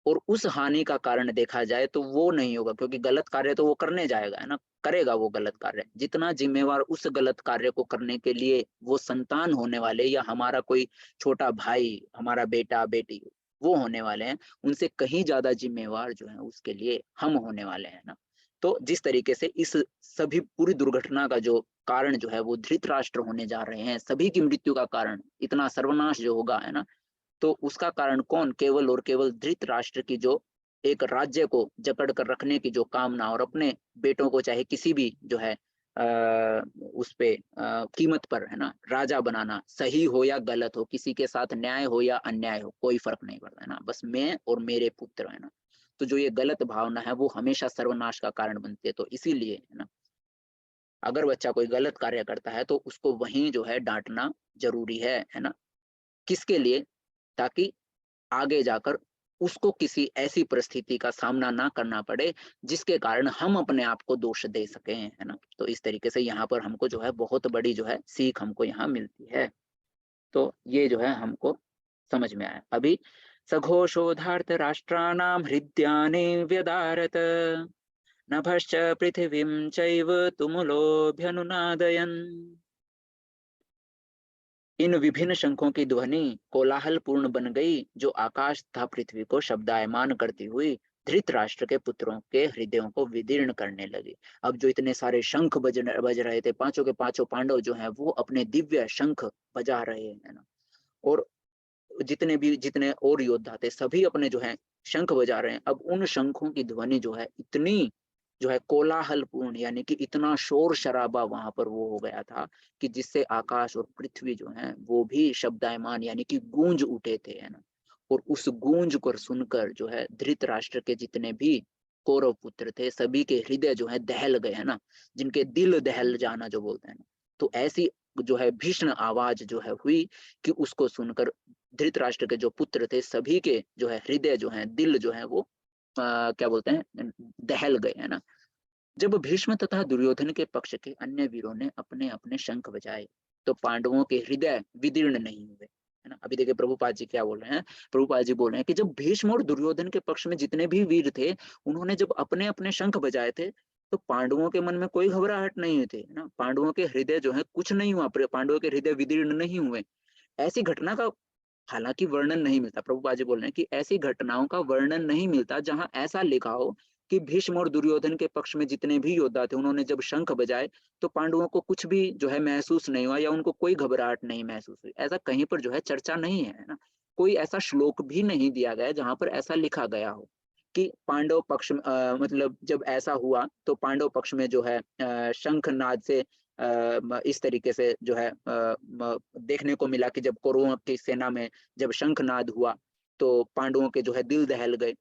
और उस हानि का कारण देखा जाए तो वो नहीं होगा, क्योंकि गलत कार्य तो वो करने जाएगा, है ना? करेगा वो गलत कार्य। जितना ज़िम्मेवार उस गलत कार्य को करने के लिए वो संतान होने वाले, या हमारा कोई छोटा भाई, हमारा बेटा-बेटी वो होने वाले हैं, उनसे कहीं ज़्यादा ज़िम्मेवार जो है उसके लिए हम होने वाले हैं ना। तो जिस तरीके से इस सभी पूरी दुर्घटना का जो कारण जो है वो धृतराष्ट्र होने जा रहे हैं, सभी की मृत्यु का कारण, इतना सर्वनाश जो होगा, है ना? तो उसका कारण कौन? केवल और केवल धृतराष्ट्र की जो एक राज्य को जकड़ कर रखने की जो कामना, और अपने बेटों को चाहे किसी भी जो है उस पे कीमत पर, है ना, राजा बनाना, सही हो या गलत हो, किसी के साथ न्याय हो या अन्याय हो, कोई फर्क नहीं पड़ता, है ना, बस मैं और मेरे पुत्र, है ना। तो जो ये गलत भावना है वो हमेशा सर्वनाश का कारण बनती है। तो इसीलिए, है ना, अगर बच्चा कोई गलत कार्य करता है तो उसको वहीं जो है डांटना जरूरी है ना। किसके लिए? ताकि आगे जाकर उसको किसी ऐसी परिस्थिति का सामना ना करना पड़े जिसके कारण हम अपने आप को दोष दे सकें, है ना। तो इस तरीके से यहाँ पर हमको जो है बहुत बड़ी जो है सीख हमको यहाँ मिलती है। तो ये जो है हमको समझ में आया। अभी सघोषोधार्थ राष्ट्राणाम हृदयानि व्यदारत नभश्च पृथिवीं चैव तुमुलोऽभ्यनुनादयन्। इन विभिन्न शंखों की ध्वनि कोलाहल पूर्ण बन गई, जो आकाश तथा पृथ्वी को शब्दायमान करती हुई धृतराष्ट्र के पुत्रों के हृदयों को विदीर्ण करने लगी। अब जो इतने सारे शंख बज रहे थे, पांचों के पांचों पांडव जो हैं वो अपने दिव्य शंख बजा रहे हैं ना, और जितने और योद्धा थे सभी अपने जो है शंख बजा रहे हैं। अब उन शंखों की ध्वनि जो है इतनी जो है कोलाहलपूर्ण, यानी कि इतना शोर शराबा वहां पर वो हो गया था कि जिससे आकाश और पृथ्वी जो है वो भी शब्दायमान यानी कि गूंज उठे थे, है ना। और उस गूंज को सुनकर जो है धृतराष्ट्र के जितने भी कौरव पुत्र थे सभी के हृदय जो है दहल गए, है ना, जिनके दिल दहल जाना जो बोलते हैं ना। तो ऐसी जो है भीषण आवाज जो है हुई कि उसको सुनकर धृतराष्ट्र के जो पुत्र थे सभी के जो है हृदय जो है दिल जो है वो क्या बोलते हैं दहल गए, है ना। जब भीष्म तथा दुर्योधन के पक्ष के अन्य वीरों ने अपने अपने शंख बजाए तो पांडवों के हृदय विदीर्ण नहीं हुए, है ना। अभी देखिए प्रभुपाद जी क्या बोल रहे हैं। प्रभुपाद जी बोल रहे हैं कि जब भीष्म और दुर्योधन के पक्ष में जितने भी वीर थे उन्होंने जब अपने अपने शंख बजाए थे तो पांडवों के मन में कोई घबराहट नहीं हुई थी, है ना। पांडवों के हृदय जो है कुछ नहीं हुआ, पांडवों के हृदय विदीर्ण नहीं हुए। ऐसी घटना का हालांकि वर्णन नहीं मिलता। प्रभुपाद जी बोल रहे हैं कि ऐसी घटनाओं का वर्णन नहीं मिलता जहां ऐसा लिखा हो कि भीष्म और दुर्योधन के पक्ष में जितने भी योद्धा थे उन्होंने जब शंख बजाए तो पांडवों को कुछ भी जो है महसूस नहीं हुआ या उनको कोई घबराहट नहीं महसूस हुई। ऐसा कहीं पर जो है चर्चा नहीं है ना। कोई ऐसा श्लोक भी नहीं दिया गया जहां पर ऐसा लिखा गया हो कि पांडव पक्ष में मतलब जब ऐसा हुआ तो पांडव पक्ष में जो है शंख नाद से इस तरीके से जो है देखने को मिला कि जब कौरवों की सेना में जब शंखनाद हुआ तो पांडवों के जो है दिल दहल गए।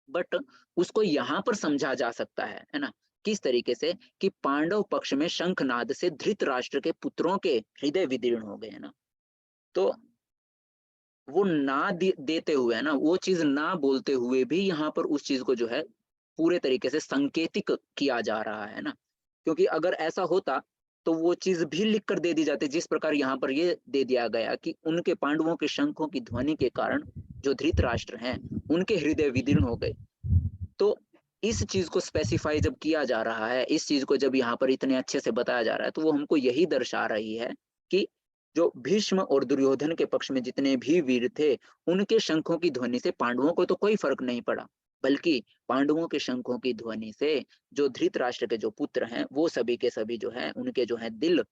बट उसको यहाँ पर समझा जा सकता है ना, किस तरीके से कि पांडव पक्ष में शंखनाद से धृतराष्ट्र के पुत्रों के हृदय विदीर्ण हो गए, है ना। तो वो ना देते हुए, है ना, वो चीज ना बोलते हुए भी यहाँ पर उस चीज को जो है पूरे तरीके से संकेतिक किया जा रहा है ना। क्योंकि अगर ऐसा होता तो वो चीज भी लिख कर दे दी जाती, जिस प्रकार यहाँ पर ये दे दिया गया कि उनके पांडवों के शंखों की ध्वनि के कारण जो धृतराष्ट्र हैं उनके हृदय विदीर्ण हो गए। तो इस चीज को स्पेसिफाई जब किया जा रहा है, इस चीज को जब यहाँ पर इतने अच्छे से बताया जा रहा है तो वो हमको यही दर्शा रही है कि जो भीष्म और दुर्योधन के पक्ष में जितने भी वीर थे उनके शंखों की ध्वनि से पांडवों को तो कोई फर्क नहीं पड़ा, बल्कि पांडवों के शंखों की ध्वनि से जो धृतराष्ट्र के जो पुत्र हैं वो सभी के सभी जो है उनके जो है दिल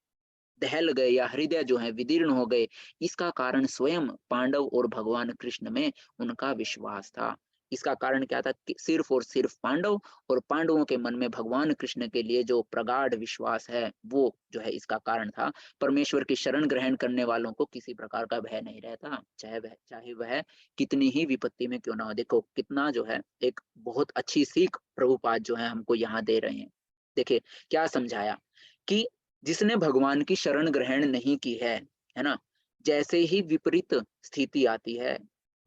दहल गए या हृदय जो है विदीर्ण हो गए। इसका कारण स्वयं पांडव और भगवान कृष्ण में उनका विश्वास था। इसका कारण क्या था कि सिर्फ और सिर्फ पांडव और पांडवों के मन में भगवान कृष्ण के लिए जो प्रगाढ़ विश्वास है वो जो है इसका कारण था। परमेश्वर की शरण ग्रहण करने वालों को किसी प्रकार का भय नहीं रहता, चाहे वह कितनी ही विपत्ति में क्यों ना हो। देखो कितना जो है एक बहुत अच्छी सीख प्रभुपाद जो है हमको यहाँ दे रहे हैं। देखिए क्या समझाया कि जिसने भगवान की शरण ग्रहण नहीं की है ना, जैसे ही विपरीत स्थिति आती है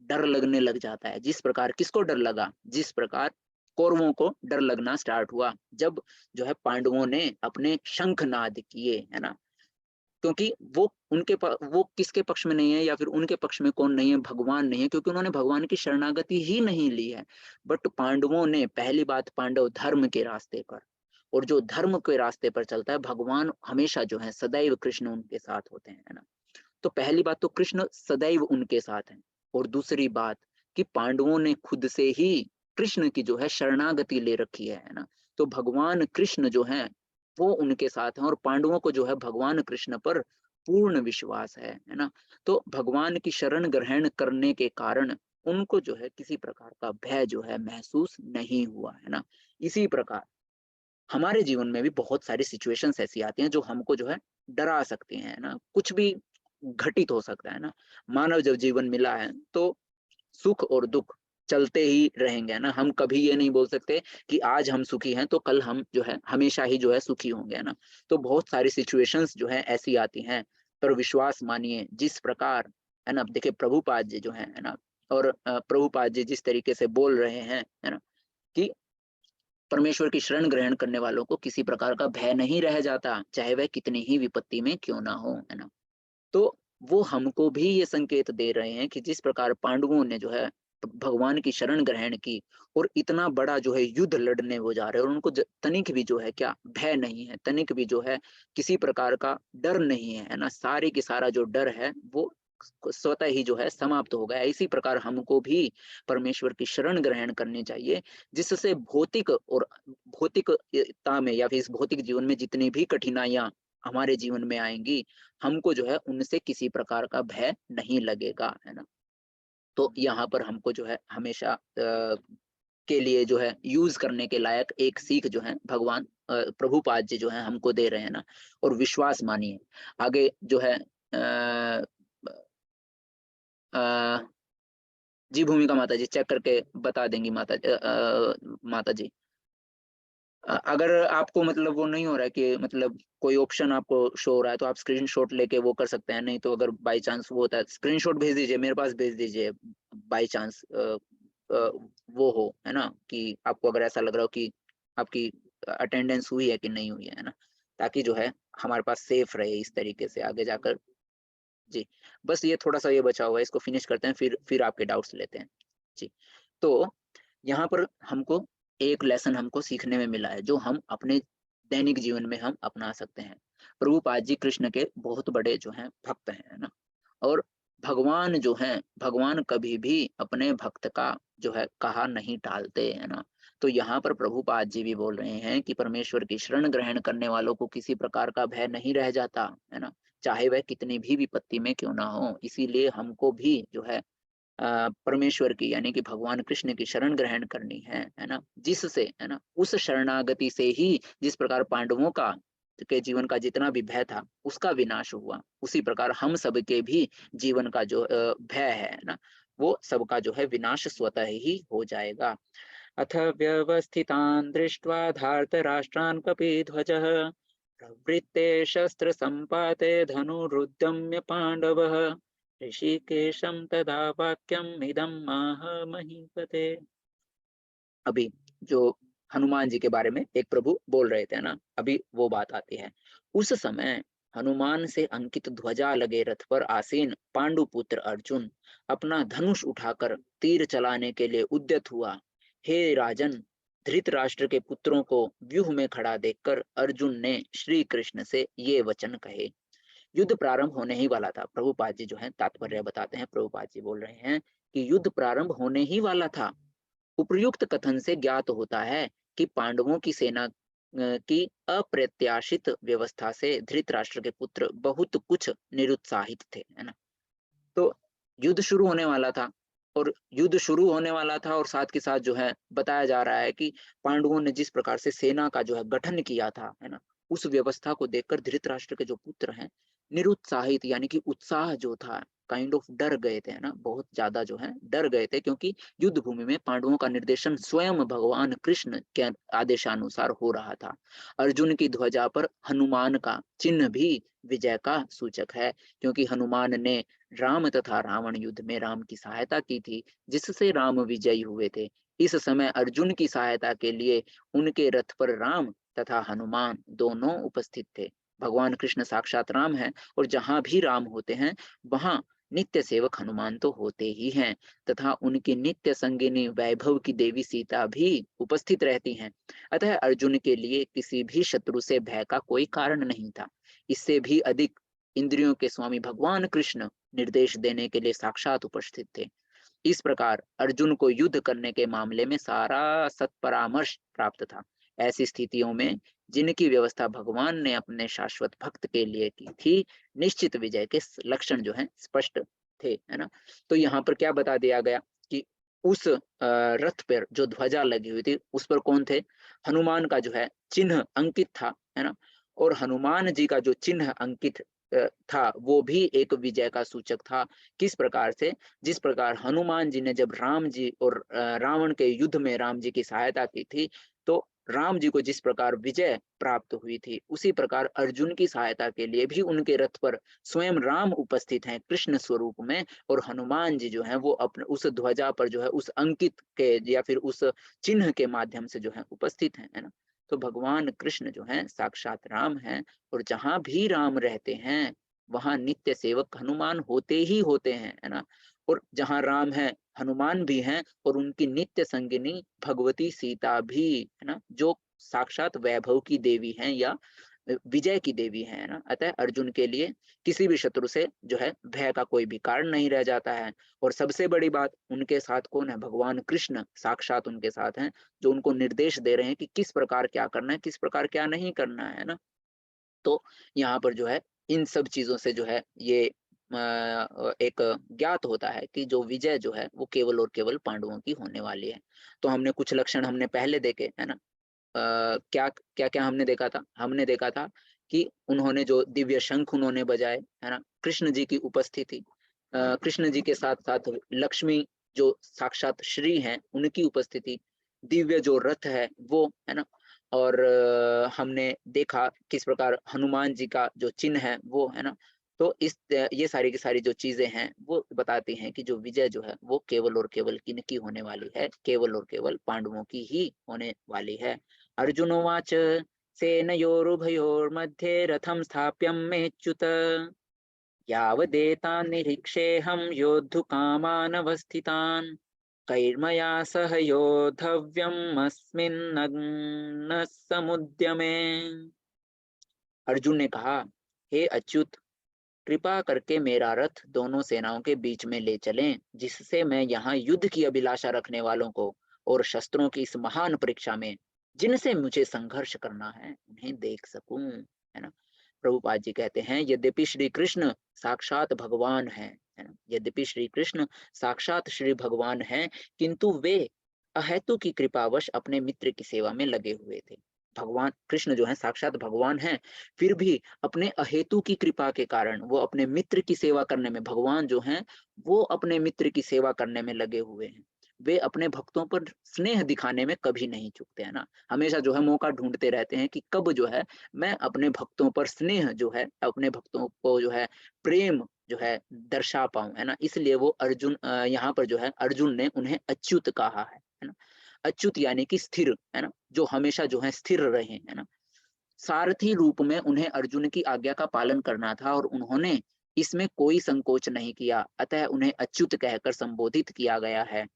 डर लगने लग जाता है। जिस प्रकार किसको डर लगा, जिस प्रकार कौरवों को डर लगना स्टार्ट हुआ जब जो है पांडवों ने अपने शंखनाद किए, है ना। क्योंकि वो किसके पक्ष में नहीं है या फिर उनके पक्ष में कौन नहीं है, भगवान नहीं है, क्योंकि उन्होंने भगवान की शरणागति ही नहीं ली है। बट पांडवों ने, पहली बात, पांडव धर्म के रास्ते पर, और जो धर्म के रास्ते पर चलता है भगवान हमेशा जो है सदैव कृष्ण उनके साथ होते हैं, है ना। तो पहली बात तो कृष्ण सदैव उनके साथ हैं, और दूसरी बात कि पांडवों ने खुद से ही कृष्ण की जो है शरणागति ले रखी है ना। तो भगवान कृष्ण जो है वो उनके साथ हैं और पांडवों को जो है भगवान कृष्ण पर पूर्ण विश्वास है ना। तो भगवान की शरण ग्रहण करने के कारण उनको जो है किसी प्रकार का भय जो है महसूस नहीं हुआ, है ना। इसी प्रकार हमारे जीवन में भी बहुत सारी सिचुएशंस ऐसी आती हैं जो हमको जो है डरा सकती हैं, है ना, कुछ भी घटित हो सकता है ना। मानव जब जीवन मिला है तो सुख और दुख चलते ही रहेंगे, है ना। हम कभी ये नहीं बोल सकते कि आज हम सुखी हैं तो कल हम जो है हमेशा ही जो है सुखी होंगे, है ना। तो बहुत सारी सिचुएशंस जो है ऐसी आती हैं, पर विश्वास मानिए जिस प्रकार, है ना, देखिए प्रभुपाद जी जो है ना, और प्रभुपाद जी जिस तरीके से बोल रहे हैं, है ना, कि परमेश्वर की शरण ग्रहण करने वालों को किसी प्रकार का भय नहीं रह जाता, चाहे वह कितनी ही विपत्ति में क्यों ना हो, है ना। तो वो हमको भी ये संकेत दे रहे हैं कि जिस प्रकार पांडवों ने जो है भगवान की शरण ग्रहण की और इतना बड़ा जो है युद्ध लड़ने वो जा रहे हैं, और उनको तनिक भी जो है क्या भय नहीं है, तनिक भी जो है किसी प्रकार का डर नहीं है, है ना। सारे की सारा जो डर है वो स्वतः ही जो है समाप्त हो गया। इसी प्रकार हमको भी परमेश्वर की शरण ग्रहण करनी चाहिए, जिससे भौतिकता में या फिर इस भौतिक जीवन में जितनी भी कठिनाइयां हमारे जीवन में आएंगी, हमको जो है उनसे किसी प्रकार का भय नहीं लगेगा, है ना। तो यहाँ पर हमको जो है हमेशा के लिए जो है यूज करने के लायक एक सीख जो है भगवान प्रभुपाद जी जो है हमको दे रहे हैं ना। और विश्वास मानिए आगे जो है अ, जी भूमिका माता जी चेक करके बता देंगी माता जी। अगर आपको मतलब वो नहीं हो रहा है कि मतलब कोई ऑप्शन आपको शो हो रहा है तो आप स्क्रीनशॉट लेके वो कर सकते हैं, नहीं तो अगर बाय चांस वो होता है स्क्रीनशॉट भेज दीजिए, मेरे पास भेज दीजिए बाय चांस वो हो, है ना, कि आपको अगर ऐसा लग रहा हो कि आपकी अटेंडेंस हुई है कि नहीं हुई है ना, ताकि जो है हमारे पास सेफ रहे इस तरीके से आगे जाकर। जी, बस ये थोड़ा सा ये बचा हुआ है, इसको फिनिश करते हैं, फिर आपके डाउट्स लेते हैं। जी, तो यहाँ पर हमको एक लेसन हमको सीखने में मिला है जो हम अपने दैनिक जीवन में हम अपना सकते हैं। प्रभुपाद जी कृष्ण के बहुत बड़े जो हैं भक्त हैं, है ना। और भगवान जो हैं, भगवान कभी भी अपने भक्त का जो है कहा नहीं टालते, है ना। तो यहाँ पर प्रभुपाद जी भी बोल रहे हैं कि परमेश्वर की शरण ग्रहण करने वालों को किसी प्रकार का भय नहीं रह जाता, है ना, चाहे वह कितनी भी विपत्ति में क्यों ना हो। इसीलिए हमको भी जो है परमेश्वर की यानी कि भगवान कृष्ण की शरण ग्रहण करनी है ना, जिससे, है ना, उस शरणागति से ही जिस प्रकार पांडवों का के जीवन का जितना भी भय था उसका विनाश हुआ, उसी प्रकार हम सबके भी जीवन का जो भय है ना, वो सबका जो है विनाश स्वतः ही हो जाएगा। अथ व्यवस्थितान् दृष्ट्वा धार्तराष्ट्रान् कपिध्वजः प्रवृत्ते शस्त्र संपाते धनुरुद्यम्य पांडवः ऋषिकेशं तदा वाक्यम् इदं आह महीपते। अभी जो हनुमान जी के बारे में एक प्रभु बोल रहे थे ना, अभी वो बात आती है। उस समय हनुमान से अंकित ध्वजा लगे रथ पर आसीन पांडुपुत्र अर्जुन अपना धनुष उठाकर तीर चलाने के लिए उद्यत हुआ। हे राजन, धृतराष्ट्र के पुत्रों को व्यूह में खड़ा देखकर अर्जुन ने श्री कृष्ण से ये वचन कहे। युद्ध प्रारंभ होने ही वाला था। प्रभुपाद जी जो है तात्पर्य बताते हैं, प्रभुपाद जी बोल रहे हैं कि युद्ध प्रारंभ होने ही वाला था। उपर्युक्त कथन से ज्ञात होता है कि पांडवों की सेना की अप्रत्याशित व्यवस्था से धृतराष्ट्र के पुत्र बहुत कुछ निरुत्साहित थे, है ना। तो युद्ध शुरू होने वाला था, और युद्ध शुरू होने वाला था और साथ के साथ जो है बताया जा रहा है कि पांडवों ने जिस प्रकार से सेना का जो है गठन किया था, है ना, उस व्यवस्था को देखकर धृतराष्ट्र के जो पुत्र हैं निरुत्साहित यानी कि उत्साह जो था काइंड ऑफ डर गए थे, है ना, बहुत ज्यादा जो है डर गए थे, क्योंकि युद्ध भूमि में पांडवों का निर्देशन स्वयं भगवान कृष्ण के आदेशानुसार हो रहा था। अर्जुन की ध्वजा पर हनुमान का चिन्ह भी विजय का सूचक है, क्योंकि हनुमान ने राम तथा रावण युद्ध में राम की सहायता की थी, जिससे राम विजयी हुए थे। इस समय अर्जुन की सहायता के लिए उनके रथ पर राम तथा हनुमान दोनों उपस्थित थे। भगवान कृष्ण साक्षात राम है, और जहां भी राम होते हैं वहां नित्य सेवक हनुमान तो होते ही हैं, तथा उनकी नित्य संगिनी वैभव की देवी सीता भी उपस्थित रहती हैं। अतः अर्जुन के लिए किसी भी शत्रु से भय का कोई कारण नहीं था। इससे भी अधिक इंद्रियों के स्वामी भगवान कृष्ण निर्देश देने के लिए साक्षात उपस्थित थे। इस प्रकार अर्जुन को युद्ध करने के मामले में सारा सत्परामर्श प्राप्त था। ऐसी स्थितियों में जिनकी व्यवस्था भगवान ने अपने शाश्वत भक्त के लिए की थी, निश्चित विजय के लक्षण जो हैं स्पष्ट थे, है ना। तो यहाँ पर क्या बता दिया गया कि उस रथ पर जो ध्वजा लगी हुई थी उस पर कौन थे? हनुमान का जो है चिन्ह अंकित था, है ना? और हनुमान जी का जो चिन्ह अंकित था वो भी एक विजय का सूचक था। किस प्रकार से? जिस प्रकार हनुमान जी ने जब राम जी और रावण के युद्ध में राम जी की सहायता की थी, तो राम जी को जिस प्रकार विजय प्राप्त हुई थी, उसी प्रकार अर्जुन की सहायता के लिए भी उनके रथ पर स्वयं राम उपस्थित हैं कृष्ण स्वरूप में, और हनुमान जी जो हैं वो अपने उस ध्वजा पर जो है उस अंकित के या फिर उस चिन्ह के माध्यम से जो है उपस्थित हैं, है ना? तो भगवान कृष्ण जो हैं साक्षात राम हैं, और जहाँ भी राम रहते हैं वहाँ नित्य सेवक हनुमान होते ही होते हैं, है ना? और जहाँ राम है हनुमान भी हैं, और उनकी नित्य संगिनी भगवती सीता भी, है ना? जो साक्षात वैभव की देवी हैं या विजय की देवी है ना? अतः अर्जुन के लिए किसी भी शत्रु से जो है भय का कोई भी कारण नहीं रह जाता है। और सबसे बड़ी बात, उनके साथ कौन है? भगवान कृष्ण साक्षात उनके साथ हैं, जो उनको निर्देश दे रहे हैं कि किस प्रकार क्या करना है, किस प्रकार क्या नहीं करना है ना? तो यहाँ पर जो है इन सब चीजों से जो है ये एक ज्ञात होता है कि जो विजय जो है वो केवल और केवल पांडवों की होने वाली है। तो हमने कुछ लक्षण हमने पहले देखे, है ना? क्या क्या-क्या हमने देखा था? हमने देखा था कि उन्होंने जो दिव्य शंख उन्होंने बजाए, है ना? कृष्ण जी की उपस्थिति, कृष्ण जी के साथ-साथ लक्ष्मी जो साक्षात श्री हैं, उनकी उपस्थिति, दिव्य जो रथ है वो, है ना? और हमने देखा किस प्रकार हनुमान जी का जो चिन्ह है वो, है ना? तो ये सारी की सारी जो चीज़ें हैं, वो बताती हैं कि जो विजय जो है, वो केवल और केवल किनकी होने वाली है? केवल और केवल पांडवों की ही होने वाली है। अर्जुनोवाच सेनयोरुभयोर्मध्ये रथं स्थाप्यमेच्युत यावदेतान् निरीक्षेऽहं योद्धुकामानवस्थितान् कैर्मया सह योद्धव्यमस्मिन्नग्नः समुद्यमे। अर्जुन ने कहा, हे अच्युत, कृपा करके मेरा रथ दोनों सेनाओं के बीच में ले चलें, जिससे मैं यहाँ युद्ध की अभिलाषा रखने वालों को और शस्त्रों की इस महान परीक्षा में जिनसे मुझे संघर्ष करना है उन्हें देख सकूं, है ना? प्रभुपाद जी कहते हैं, यद्यपि श्री कृष्ण साक्षात भगवान है ना? यद्यपि श्री कृष्ण साक्षात श्री भगवान हैं, किंतु वे अहेतु की कृपावश अपने मित्र की सेवा में लगे हुए थे। भगवान कृष्ण जो है साक्षात भगवान हैं, फिर भी अपने अहेतु की कृपा के कारण वो अपने मित्र की सेवा करने में, भगवान जो हैं वो अपने मित्र की सेवा करने में लगे हुए हैं। वे अपने भक्तों पर स्नेह दिखाने में कभी नहीं चूकते, है ना? हमेशा जो है मौका ढूंढते रहते हैं कि कब जो है मैं अपने भक्तों पर स्नेह जो है, अपने भक्तों को जो है प्रेम जो है दर्शा पाऊं, है ना? इसलिए वो अर्जुन यहाँ पर जो है अर्जुन ने उन्हें अच्युत कहा है ना? अच्युत यानी कि स्थिर, है ना? जो हमेशा जो है स्थिर रहे, है ना? सारथी रूप में उन्हें अर्जुन की आज्ञा का पालन करना था, और उन्होंने इसमें कोई संकोच नहीं किया, अतः उन्हें अच्युत कहकर संबोधित किया गया है।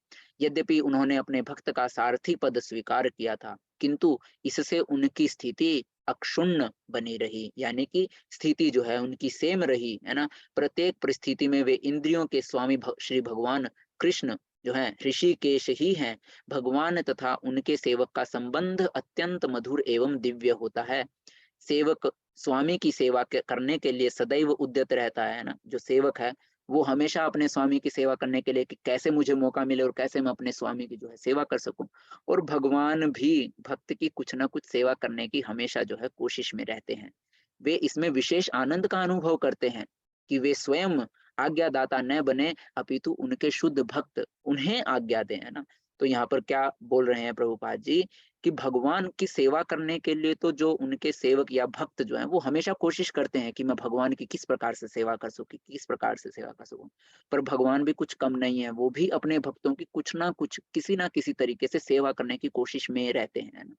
यद्यपि उन्होंने अपने भक्त का सारथी पद स्वीकार किया था, किंतु इससे उनकी स्थिति अक्षुण्ण बनी रही, यानी कि स्थिति जो है उनकी सेम रही, है ना? प्रत्येक परिस्थिति में वे इंद्रियों के स्वामी श्री भगवान कृष्ण जो है ऋषिकेश ही हैं। भगवान तथा उनके सेवक का संबंध अत्यंत मधुर एवं दिव्य होता है। सेवक स्वामी की सेवा करने के लिए सदैव उद्यत रहता है ना? जो सेवक है वो हमेशा अपने स्वामी की सेवा करने के लिए कि कैसे मुझे मौका मिले और कैसे मैं अपने स्वामी की जो है सेवा कर सकूं। और भगवान भी भक्त की कुछ ना कुछ सेवा करने की हमेशा जो है कोशिश में रहते हैं। वे इसमें विशेष आनंद का अनुभव करते हैं कि वे स्वयं आज्ञादाता न बने, अपितु उनके शुद्ध भक्त उन्हें आज्ञा दें, है ना? तो यहाँ पर क्या बोल रहे हैं प्रभुपाद जी कि भगवान की सेवा करने के लिए तो जो उनके सेवक या भक्त जो हैं वो हमेशा कोशिश करते हैं कि मैं भगवान की किस प्रकार से सेवा कर सकूं, किस प्रकार से सेवा कर सकूं। पर भगवान भी कुछ कम नहीं है, वो भी अपने भक्तों की कुछ ना कुछ किसी ना किसी तरीके से सेवा करने की कोशिश में रहते हैं, है ना?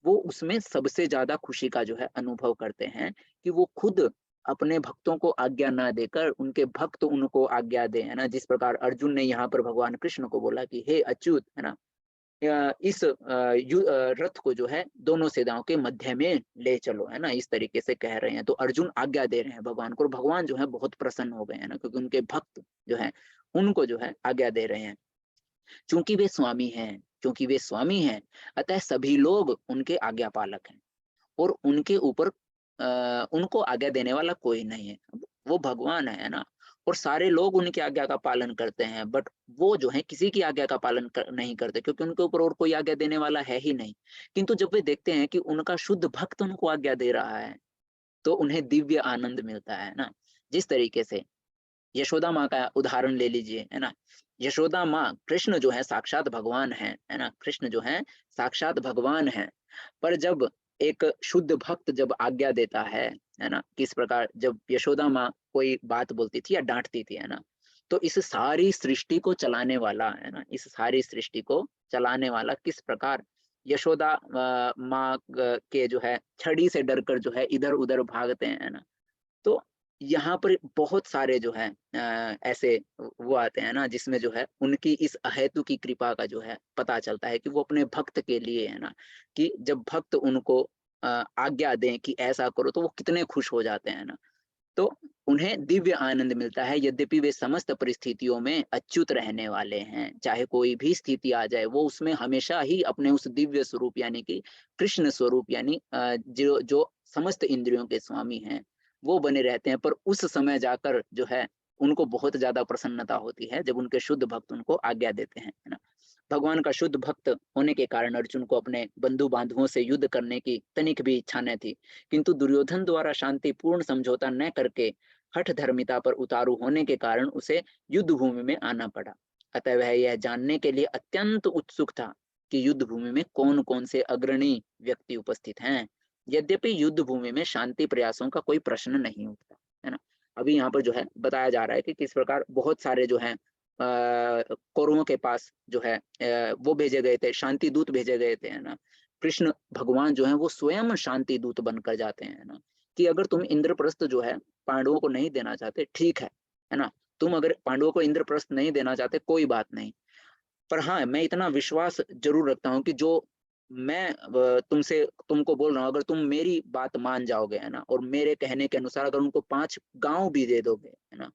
वो उसमें सबसे ज्यादा खुशी का जो है अनुभव करते हैं कि वो खुद अपने भक्तों को आज्ञा ना देकर उनके भक्त उनको आज्ञा दे, है ना? जिस प्रकार अर्जुन ने यहाँ पर भगवान कृष्ण को बोला कि हे अच्युत, है ना? इस रथ को जो है दोनों सेनाओं के मध्य में ले चलो, है ना? इस तरीके से कह रहे हैं, तो अर्जुन आज्ञा दे रहे हैं भगवान को, और भगवान जो है बहुत प्रसन्न हो गए हैं ना, क्योंकि उनके भक्त जो है उनको जो है आज्ञा दे रहे हैं। चूंकि वे स्वामी हैं, क्योंकि वे स्वामी हैं, अतः सभी लोग उनके आज्ञा पालक हैं, और उनके ऊपर उनको आज्ञा देने वाला कोई नहीं है। वो भगवान है ना? और सारे लोग उनकी आज्ञा का पालन करते हैं, बट वो जो है किसी की आज्ञा का पालन नहीं करते, क्योंकि उनके ऊपर और कोई आज्ञा देने वाला है ही नहीं। किंतु जब वे देखते हैं कि उनका शुद्ध भक्त उनको आज्ञा दे रहा है, तो उन्हें दिव्य आनंद मिलता है ना। जिस तरीके से यशोदा माँ का उदाहरण ले लीजिए, है ना। यशोदा माँ, कृष्ण जो है साक्षात भगवान है ना, कृष्ण जो है साक्षात भगवान है। पर जब एक शुद्ध भक्त जब आज्ञा देता है ना, किस प्रकार जब यशोदा माँ कोई बात बोलती थी या डांटती थी, है ना, तो इस सारी सृष्टि को चलाने वाला, है ना, इस सारी सृष्टि को चलाने वाला किस प्रकार यशोदा माँ के जो है छड़ी से डरकर जो है इधर उधर भागते हैं, है ना। तो यहाँ पर बहुत सारे जो है ऐसे वो आते हैं ना, जिसमें जो है उनकी इस अहेतु की कृपा का जो है पता चलता है कि वो अपने भक्त के लिए, है ना, कि जब भक्त उनको आज्ञा दें कि ऐसा करो, तो वो कितने खुश हो जाते हैं ना। तो उन्हें दिव्य आनंद मिलता है, यद्यपि वे समस्त परिस्थितियों में अच्युत रहने वाले हैं। चाहे कोई भी स्थिति आ जाए, वो उसमें हमेशा ही अपने उस दिव्य स्वरूप यानी कि कृष्ण स्वरूप यानी जो जो समस्त इंद्रियों के स्वामी हैं, वो बने रहते हैं। पर उस समय जाकर जो है उनको बहुत ज्यादा प्रसन्नता होती है जब उनके शुद्ध भक्त उनको आज्ञा देते हैं, है ना। भगवान का शुद्ध भक्त होने के कारण अर्जुन को अपने बंधु बांधवों से युद्ध करने की तनिक भी इच्छा न थी, किंतु दुर्योधन द्वारा शांतिपूर्ण समझौता न करके हठ धर्मिता पर उतारू होने के कारण उसे युद्ध भूमि में आना पड़ा। अतः वह यह जानने के लिए अत्यंत उत्सुक था कि युद्ध भूमि में कौन कौन से अग्रणी व्यक्ति उपस्थित हैं। यद्यपि युद्ध भूमि में शांति प्रयासों का कोई प्रश्न नहीं उठता, है ना। अभी यहाँ पर जो है बताया जा रहा है कि किस प्रकार बहुत सारे जो है कौरवों के पास जो है वो भेजे गए थे, शांति दूत भेजे गए थे, है ना। कृष्ण भगवान जो है वो स्वयं शांति दूत बनकर जाते हैं, है ना, कि अगर तुम इंद्रप्रस्थ जो है पांडवों को नहीं देना चाहते, ठीक है ना, तुम अगर पांडवों को इंद्रप्रस्थ नहीं देना चाहते, कोई बात नहीं, पर हाँ मैं इतना विश्वास जरूर रखता हूँ कि जो मैं तुमसे तुमको बोल रहा हूँ, अगर तुम मेरी बात मान जाओगे, है ना, और मेरे कहने के अनुसार अगर उनको 5 गांव भी दे दोगे, है ना,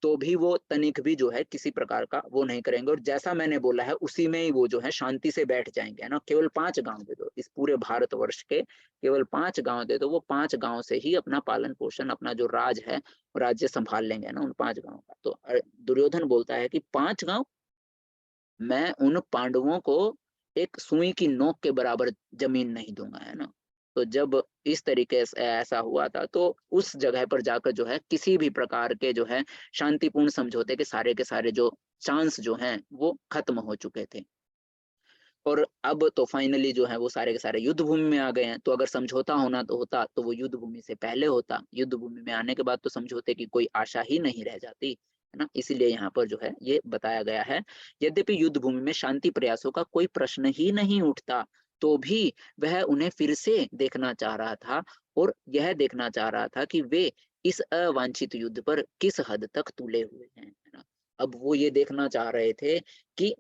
तो भी वो तनिक भी जो है किसी प्रकार का वो नहीं करेंगे, और जैसा मैंने बोला है उसी में ही वो जो है शांति से बैठ जाएंगे, है ना। केवल 5 गांव दे दो, इस पूरे भारतवर्ष के केवल 5 गांव दे दो, वो 5 गांव से ही अपना पालन पोषण, अपना जो राज है राज्य संभाल लेंगे, ना, उन 5 गांव का। तो दुर्योधन बोलता है कि 5 गांव, मैं उन पांडवों को एक सुई की नोक के बराबर जमीन नहीं दूंगा, है ना। तो जब इस तरीके से ऐसा हुआ था, तो उस जगह पर जाकर जो है किसी भी प्रकार के जो है शांतिपूर्ण समझौते के सारे जो चांस जो हैं वो खत्म हो चुके थे। और अब तो फाइनली जो है वो सारे के सारे युद्ध भूमि में आ गए हैं। तो अगर समझौता होना तो होता तो वो युद्ध भूमि से पहले होता, युद्ध भूमि में आने के बाद तो समझौते की कोई आशा ही नहीं रह जाती, है ना। इसीलिए यहाँ पर जो है ये बताया गया है, यद्यपि युद्ध भूमि में शांति प्रयासों का कोई प्रश्न ही नहीं उठता, तो भी वह उन्हें फिर से देखना चाह रहा था, और यह देखना चाह रहा था कि वे इस अवांछित युद्ध पर किस हद तक तुले हुए हैं, है ना। अब वो ये देखना चाह रहे थे कि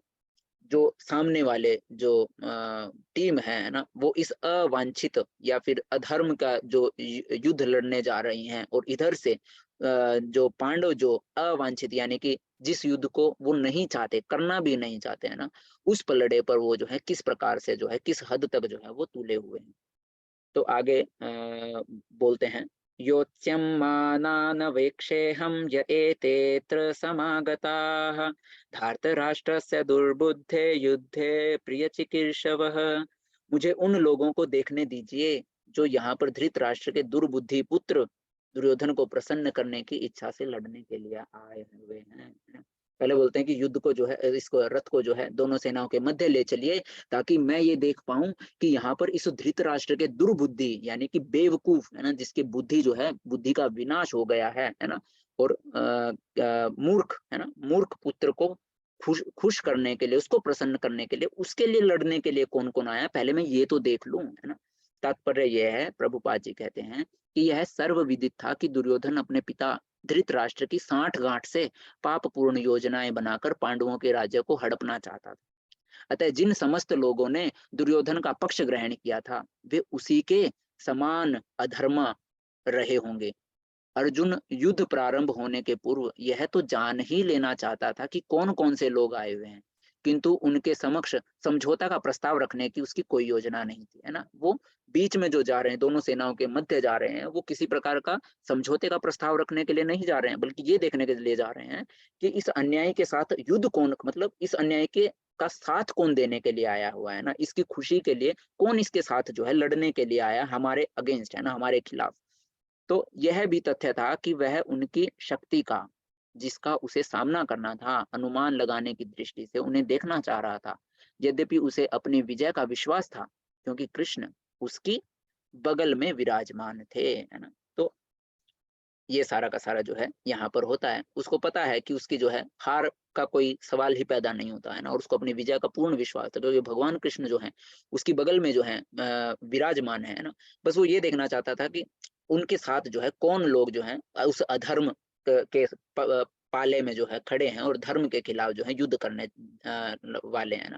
जो सामने वाले जो टीम है ना, वो इस अवांछित या फिर अधर्म का जो युद्ध लड़ने जा रही हैं, और इधर से जो पांडव जो अवांछित यानी कि जिस युद्ध को वो नहीं चाहते, करना भी नहीं चाहते, है ना, उस पलड़े पर वो जो है किस प्रकार से जो है किस हद तक जो है वो तुले हुए हैं। तो आगे बोलते हैं, योत्स्यं मानानवेक्षेऽहं य एतेऽत्र समागताः धार्तराष्ट्रस्य दुर्बुद्धे युद्धे प्रियचिकीर्षवः। मुझे उन लोगों को देखने दीजिए जो यहाँ पर धृतराष्ट्र के दुर्बुद्धि पुत्र दुर्योधन को प्रसन्न करने की इच्छा से लड़ने के लिए आए हुए हैं। पहले बोलते हैं कि युद्ध को जो है, इसको रथ को जो है दोनों सेनाओं के मध्य ले चलिए, ताकि मैं ये देख पाऊं कि यहाँ पर इस धृतराष्ट्र के दुर्बुद्धि यानी कि बेवकूफ, है ना, जिसकी बुद्धि जो है बुद्धि का विनाश हो गया है ना, और मूर्ख, है ना, मूर्ख पुत्र को खुश खुश करने के लिए, उसको प्रसन्न करने के लिए, उसके लिए लड़ने के लिए कौन कौन आया, पहले मैं ये तो देख लूं, है ना। तात्पर्य यह है, प्रभुपाद जी कहते हैं कि यह सर्वविदित था कि दुर्योधन अपने पिता धृतराष्ट्र की साठ गांठ से पापपूर्ण योजनाएं बनाकर पांडवों के राज्य को हड़पना चाहता था। अतः जिन समस्त लोगों ने दुर्योधन का पक्ष ग्रहण किया था, वे उसी के समान अधर्मा रहे होंगे। अर्जुन युद्ध प्रारंभ होने के पूर्व यह तो जान ही लेना चाहता था कि कौन कौन से लोग आए हुए हैं, किंतु उनके समक्ष समझौता का प्रस्ताव रखने की उसकी कोई योजना नहीं थी, है ना। वो बीच में जो जा रहे हैं, दोनों सेनाओं के मध्य जा रहे हैं, वो किसी प्रकार का समझौते का प्रस्ताव रखने के लिए नहीं जा रहे हैं, बल्कि ये देखने के लिए जा रहे हैं कि इस अन्याय के साथ युद्ध कौन, मतलब इस अन्याय के का साथ कौन देने के लिए आया हुआ है ना, इसकी खुशी के लिए कौन इसके साथ जो है लड़ने के लिए आया, हमारे अगेंस्ट, है ना, हमारे खिलाफ। तो यह भी तथ्य था कि वह उनकी शक्ति का, जिसका उसे सामना करना था, अनुमान लगाने की दृष्टि से उन्हें देखना चाह रहा था। यद्यपि उसे अपनी विजय का विश्वास था, क्योंकि कृष्ण उसकी बगल में विराजमान थे, है ना। तो ये सारा का सारा जो है यहाँ पर होता है। उसको पता है कि उसकी जो है हार का कोई सवाल ही पैदा नहीं होता है ना, और उसको अपनी विजय का पूर्ण विश्वास है, क्योंकि भगवान कृष्ण जो है उसकी बगल में जो है विराजमान है ना। बस वो ये देखना चाहता था कि उनके साथ जो है कौन लोग जो है उस अधर्म के पाले में जो है खड़े हैं और धर्म के खिलाफ जो है युद्ध करने वाले हैं ना।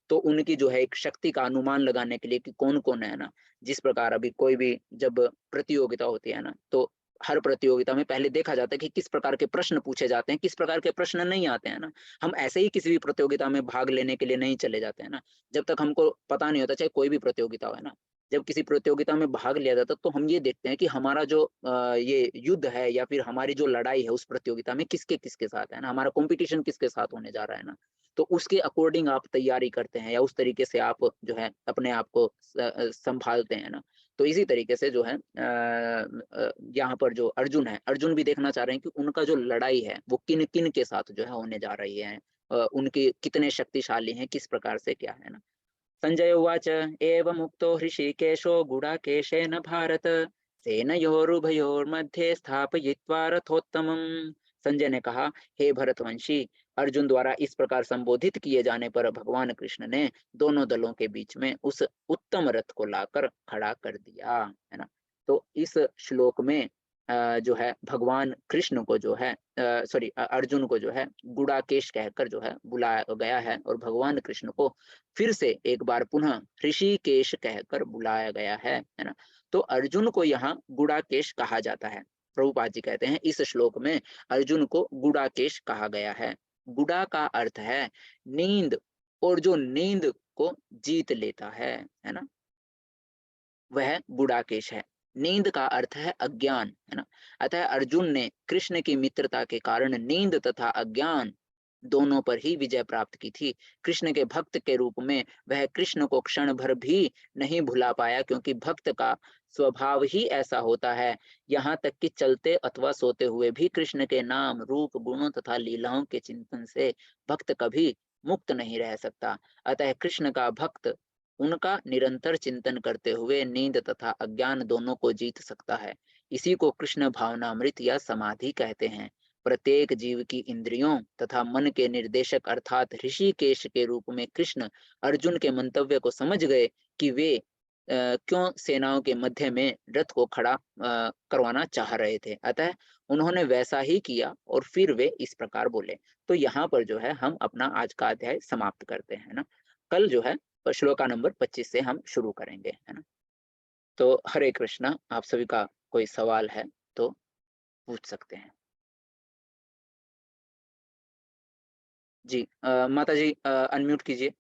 तो उनकी जो है एक शक्ति का अनुमान लगाने के लिए कि कौन कौन है ना। जिस प्रकार अभी कोई भी जब प्रतियोगिता होती है ना, तो हर प्रतियोगिता में पहले देखा जाता है कि किस प्रकार के प्रश्न पूछे जाते हैं, किस प्रकार के प्रश्न नहीं आते हैं ना। हम ऐसे ही किसी भी प्रतियोगिता में भाग लेने के लिए नहीं चले जाते हैं ना, जब तक हमको पता नहीं होता, चाहे कोई भी प्रतियोगिता हो, है ना। जब किसी प्रतियोगिता में भाग लिया जाता है तो हम ये देखते हैं कि हमारा जो ये युद्ध है या फिर हमारी जो लड़ाई है उस प्रतियोगिता में किसके किसके साथ है ना, हमारा कॉम्पिटिशन किसके साथ होने जा रहा है ना। तो उसके अकॉर्डिंग आप तैयारी करते हैं या उस तरीके से आप जो है अपने आप को संभालते हैं ना। तो इसी तरीके से जो है यहाँ पर जो अर्जुन है, अर्जुन भी देखना चाह रहे हैं कि उनका जो लड़ाई है वो किन किन के साथ जो है होने जा रही है, उनके कितने शक्तिशाली हैं, किस प्रकार से क्या है ना। संजय उवाच एवमुक्तो हृषीकेशो गुडाकेशेन भारत सेनयोरुभयोर्मध्ये स्थापयित्वा रथोत्तमम्। संजय ने कहा, हे भरतवंशी, अर्जुन द्वारा इस प्रकार संबोधित किए जाने पर भगवान कृष्ण ने दोनों दलों के बीच में उस उत्तम रथ को लाकर खड़ा कर दिया, है ना। तो इस श्लोक में जो है भगवान कृष्ण को जो है सॉरी अर्जुन को जो है गुडाकेश कहकर जो है बुलाया गया है, और भगवान कृष्ण को फिर से एक बार पुनः ऋषिकेश कहकर बुलाया गया है ना। तो अर्जुन को यहाँ गुडाकेश कहा जाता है। प्रभुपाद जी कहते हैं इस श्लोक में अर्जुन को गुडाकेश कहा गया है। गुडा का अर्थ है नींद, और जो नींद को जीत लेता है ना, वह गुडाकेश है। नींद का अर्थ है अज्ञान, है ना। अतः अर्जुन ने कृष्ण की मित्रता के कारण नींद तथा अज्ञान दोनों पर ही विजय प्राप्त की थी। कृष्ण के भक्त के रूप में वह कृष्ण को क्षण भर भी नहीं भुला पाया, क्योंकि भक्त का स्वभाव ही ऐसा होता है। यहाँ तक कि चलते अथवा सोते हुए भी कृष्ण के नाम, रूप, गुणों तथा लीलाओं के चिंतन से भक्त कभी मुक्त नहीं रह सकता। अतः कृष्ण का भक्त उनका निरंतर चिंतन करते हुए नींद तथा अज्ञान दोनों को जीत सकता है। इसी को कृष्ण भावनामृत या समाधि कहते हैं। प्रत्येक जीव की इंद्रियों तथा मन के निर्देशक अर्थात ऋषिकेश के रूप में कृष्ण अर्जुन के मंतव्य को समझ गए कि वे क्यों सेनाओं के मध्य में रथ को खड़ा करवाना चाह रहे थे। अतः उन्होंने वैसा ही किया और फिर वे इस प्रकार बोले। तो यहाँ पर जो है हम अपना आज का अध्याय समाप्त करते हैं ना। कल जो है श्लोका नंबर 25 से हम शुरू करेंगे, है ना। तो हरे कृष्णा, आप सभी का कोई सवाल है तो पूछ सकते हैं। जी माता जी अनम्यूट कीजिए।